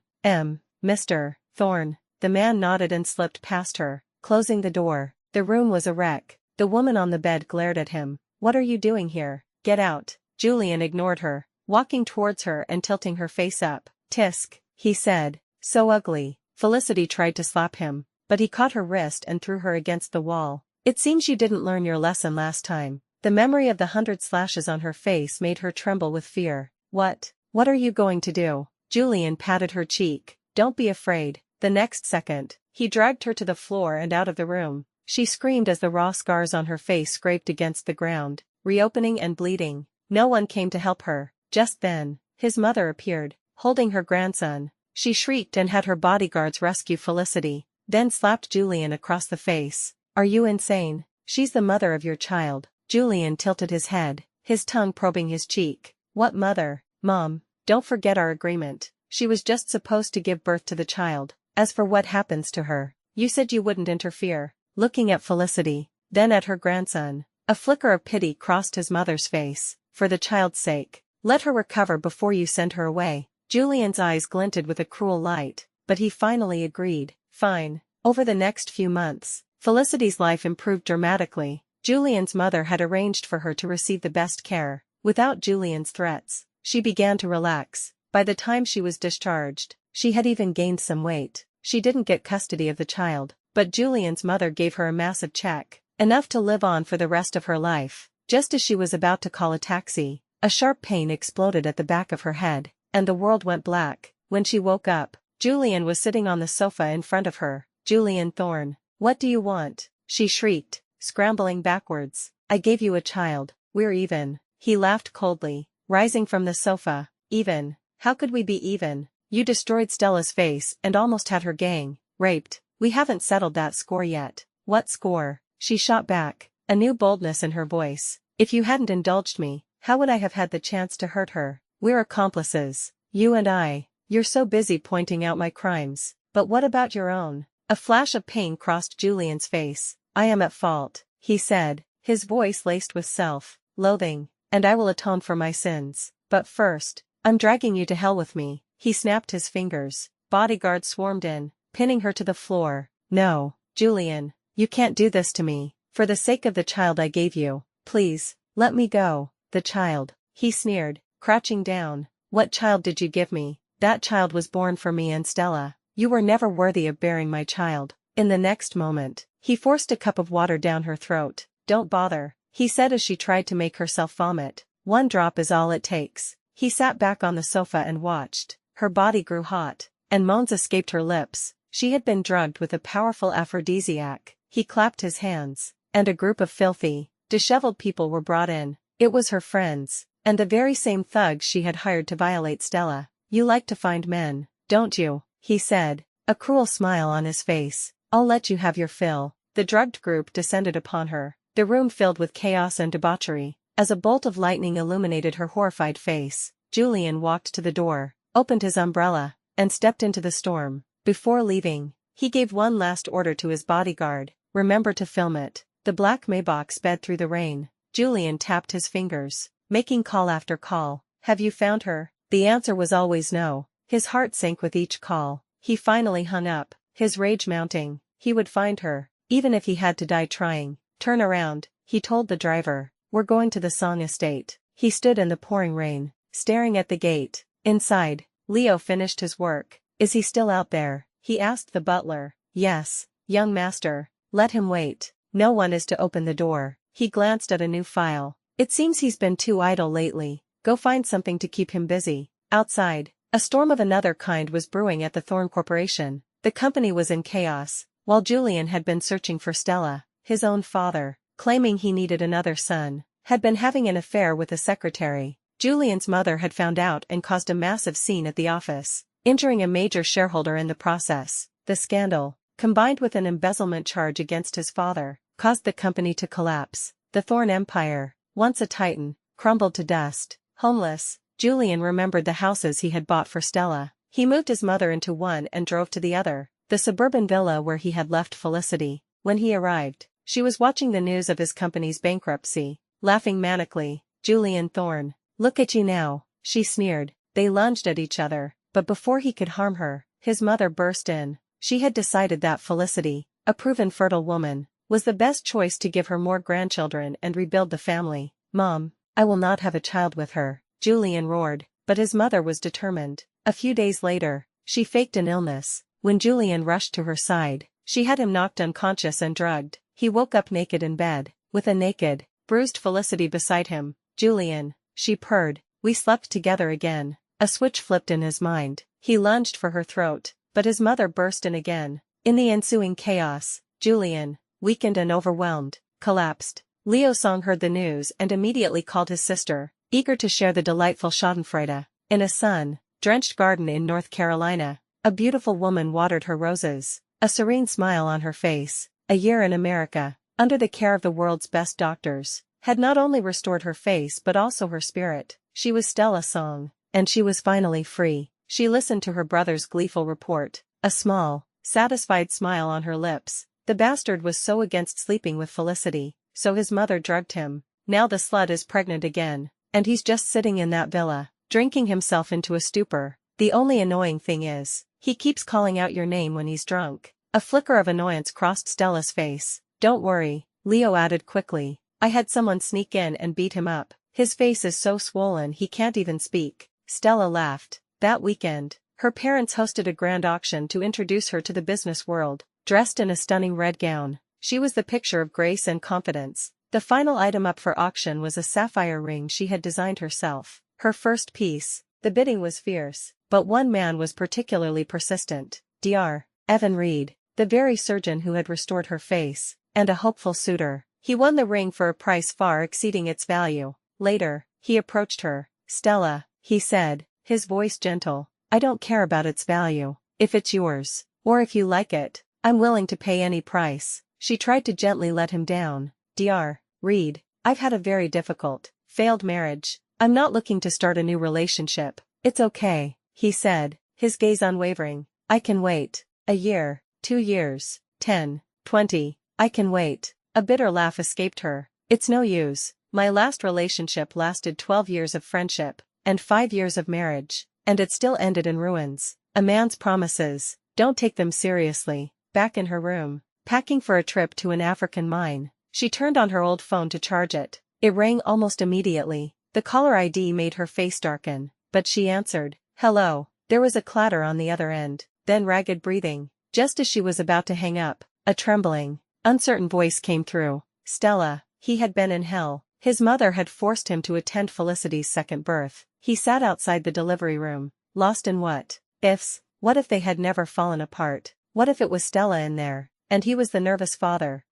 Mr. Thorne." The man nodded and slipped past her, closing the door. The room was a wreck. The woman on the bed glared at him. "What are you doing here? Get out." Julian ignored her, walking towards her and tilting her face up. "Tisk," he said. "So ugly." Felicity tried to slap him, but he caught her wrist and threw her against the wall. "It seems you didn't learn your lesson last time." The memory of the 100 slashes on her face made her tremble with fear. What are you going to do?" Julian patted her cheek. "Don't be afraid." The next second, he dragged her to the floor and out of the room. She screamed as the raw scars on her face scraped against the ground, reopening and bleeding. No one came to help her. Just then, his mother appeared, holding her grandson. She shrieked and had her bodyguards rescue Felicity, then slapped Julian across the face. "Are you insane? She's the mother of your child." Julian tilted his head, his tongue probing his cheek. "What mother? Mom, don't forget our agreement. She was just supposed to give birth to the child. As for what happens to her, you said you wouldn't interfere." Looking at Felicity, then at her grandson, a flicker of pity crossed his mother's face. "For the child's sake, let her recover before you send her away." Julian's eyes glinted with a cruel light, but he finally agreed. "Fine." Over the next few months, Felicity's life improved dramatically. Julian's mother had arranged for her to receive the best care. Without Julian's threats, she began to relax. By the time she was discharged, she had even gained some weight. She didn't get custody of the child, but Julian's mother gave her a massive check, enough to live on for the rest of her life. Just as she was about to call a taxi, a sharp pain exploded at the back of her head, and the world went black. When she woke up, Julian was sitting on the sofa in front of her. "Julian Thorne, what do you want?" she shrieked, scrambling backwards. "I gave you a child. We're even." He laughed coldly, rising from the sofa. "Even? How could we be even? You destroyed Stella's face and almost had her gang raped. We haven't settled that score yet." "What score?" she shot back, a new boldness in her voice. "If you hadn't indulged me, how would I have had the chance to hurt her? We're accomplices, you and I. You're so busy pointing out my crimes, but what about your own?" A flash of pain crossed Julian's face. "I am at fault," he said, his voice laced with self-loathing, "and I will atone for my sins. But first, I'm dragging you to hell with me." He snapped his fingers. Bodyguards swarmed in, pinning her to the floor. "No, Julian, you can't do this to me. For the sake of the child I gave you, please, let me go." "The child," he sneered, crouching down. "What child did you give me?" "That child was born for me and Stella. You were never worthy of bearing my child." In the next moment, he forced a cup of water down her throat. "Don't bother," he said as she tried to make herself vomit. "One drop is all it takes." He sat back on the sofa and watched. Her body grew hot, and moans escaped her lips. She had been drugged with a powerful aphrodisiac. He clapped his hands, and a group of filthy, disheveled people were brought in. It was her friends, and the very same thugs she had hired to violate Stella. "You like to find men, don't you?" he said, a cruel smile on his face. "I'll let you have your fill." The drugged group descended upon her, the room filled with chaos and debauchery. As a bolt of lightning illuminated her horrified face, Julian walked to the door, opened his umbrella, and stepped into the storm. Before leaving, he gave one last order to his bodyguard: "Remember to film it." The black Maybach sped through the rain. Julian tapped his fingers, making call after call. "Have you found her?" The answer was always no. His heart sank with each call. He finally hung up, his rage mounting. He would find her, even if he had to die trying. "Turn around," he told the driver. "We're going to the Song estate." He stood in the pouring rain, staring at the gate. Inside, Leo finished his work. "Is he still out there?" he asked the butler. "Yes, young master. Let him wait. No one is to open the door." He glanced at a new file. "It seems he's been too idle lately. Go find something to keep him busy." Outside, a storm of another kind was brewing at the Thorne Corporation. The company was in chaos, while Julian had been searching for Stella. His own father, claiming he needed another son, had been having an affair with a secretary. Julian's mother had found out and caused a massive scene at the office, injuring a major shareholder in the process. The scandal, combined with an embezzlement charge against his father, caused the company to collapse. The Thorne empire, once a titan, crumbled to dust. Homeless, Julian remembered the houses he had bought for Stella. He moved his mother into one and drove to the other, the suburban villa where he had left Felicity. When he arrived, she was watching the news of his company's bankruptcy, laughing manically. Julian Thorne, look at you now, she sneered. They lunged at each other, but before he could harm her, his mother burst in. She had decided that Felicity, a proven fertile woman, was the best choice to give her more grandchildren and rebuild the family. Mom, I will not have a child with her, Julian roared, but his mother was determined. A few days later, she faked an illness. When Julian rushed to her side, she had him knocked unconscious and drugged. He woke up naked in bed, with a naked, bruised Felicity beside him. Julian, she purred, we slept together again. A switch flipped in his mind. He lunged for her throat, but his mother burst in again. In the ensuing chaos, Julian, weakened and overwhelmed, collapsed. Leo Song heard the news and immediately called his sister, eager to share the delightful schadenfreude. In a sun-drenched garden in North Carolina, a beautiful woman watered her roses, a serene smile on her face. A year in America, under the care of the world's best doctors, had not only restored her face but also her spirit. She was Stella Song, and she was finally free. She listened to her brother's gleeful report, a small, satisfied smile on her lips. The bastard was so against sleeping with Felicity, so his mother drugged him. Now the slut is pregnant again, and he's just sitting in that villa, drinking himself into a stupor. The only annoying thing is, he keeps calling out your name when he's drunk. A flicker of annoyance crossed Stella's face. Don't worry, Leo added quickly. I had someone sneak in and beat him up. His face is so swollen he can't even speak. Stella laughed. That weekend, her parents hosted a grand auction to introduce her to the business world. Dressed in a stunning red gown, she was the picture of grace and confidence. The final item up for auction was a sapphire ring she had designed herself. Her first piece. The bidding was fierce, but one man was particularly persistent. Dr. Evan Reed, the very surgeon who had restored her face, and a hopeful suitor. He won the ring for a price far exceeding its value. Later, he approached her. Stella, he said, his voice gentle, I don't care about its value. If it's yours, or if you like it, I'm willing to pay any price. She tried to gently let him down. Dr. Reed, I've had a very difficult, failed marriage. I'm not looking to start a new relationship. It's okay, he said, his gaze unwavering. I can wait. A year, 2 years, 10, 20, I can wait. A bitter laugh escaped her. It's no use. My last relationship lasted 12 years of friendship, and 5 years of marriage, and it still ended in ruins. A man's promises, don't take them seriously. Back in her room, packing for a trip to an African mine, she turned on her old phone to charge it. It rang almost immediately. The caller ID made her face darken, but she answered. Hello. There was a clatter on the other end, then ragged breathing. Just as she was about to hang up, a trembling, uncertain voice came through. Stella, he had been in hell. His mother had forced him to attend Felicity's second birth. He sat outside the delivery room, lost in what ifs. What if they had never fallen apart? What if it was Stella in there, and he was the nervous father?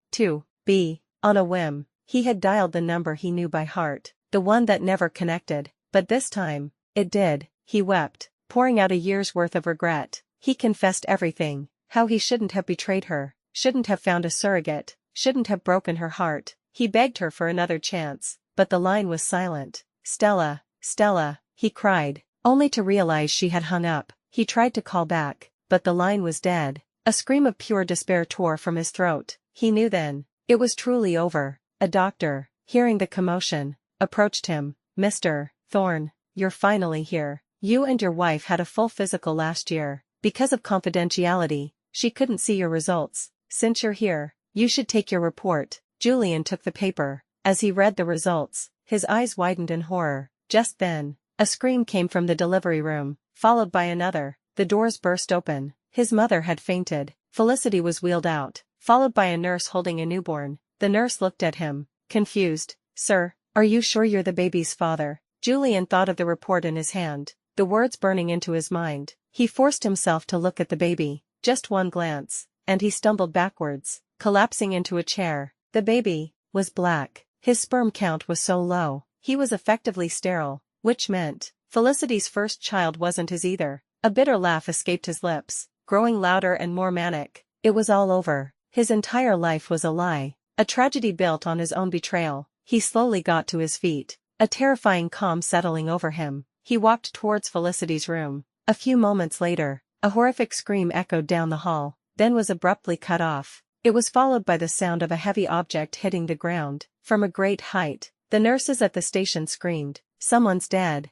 On a whim, he had dialed the number he knew by heart, the one that never connected, but this time, it did. He wept, pouring out a year's worth of regret. He confessed everything, how he shouldn't have betrayed her, shouldn't have found a surrogate, shouldn't have broken her heart. He begged her for another chance, but the line was silent. Stella, Stella, he cried, only to realize she had hung up. He tried to call back, but the line was dead. A scream of pure despair tore from his throat. He knew then, it was truly over. A doctor, hearing the commotion, approached him. Mr. Thorne, you're finally here. You and your wife had a full physical last year. Because of confidentiality, she couldn't see your results. Since you're here, you should take your report. Julian took the paper. As he read the results, his eyes widened in horror. Just then, a scream came from the delivery room, followed by another. The doors burst open. His mother had fainted. Felicity was wheeled out, followed by a nurse holding a newborn. The nurse looked at him, confused. Sir, are you sure you're the baby's father? Julian thought of the report in his hand, the words burning into his mind. He forced himself to look at the baby. Just one glance, and he stumbled backwards, collapsing into a chair. The baby was black. His sperm count was so low, he was effectively sterile. which meant Felicity's first child wasn't his either. A bitter laugh escaped his lips, growing louder and more manic. It was all over. His entire life was a lie, a tragedy built on his own betrayal. He slowly got to his feet, a terrifying calm settling over him. He walked towards Felicity's room. A few moments later, a horrific scream echoed down the hall, then was abruptly cut off. It was followed by the sound of a heavy object hitting the ground. From a great height, the nurses at the station screamed, "Someone's dead."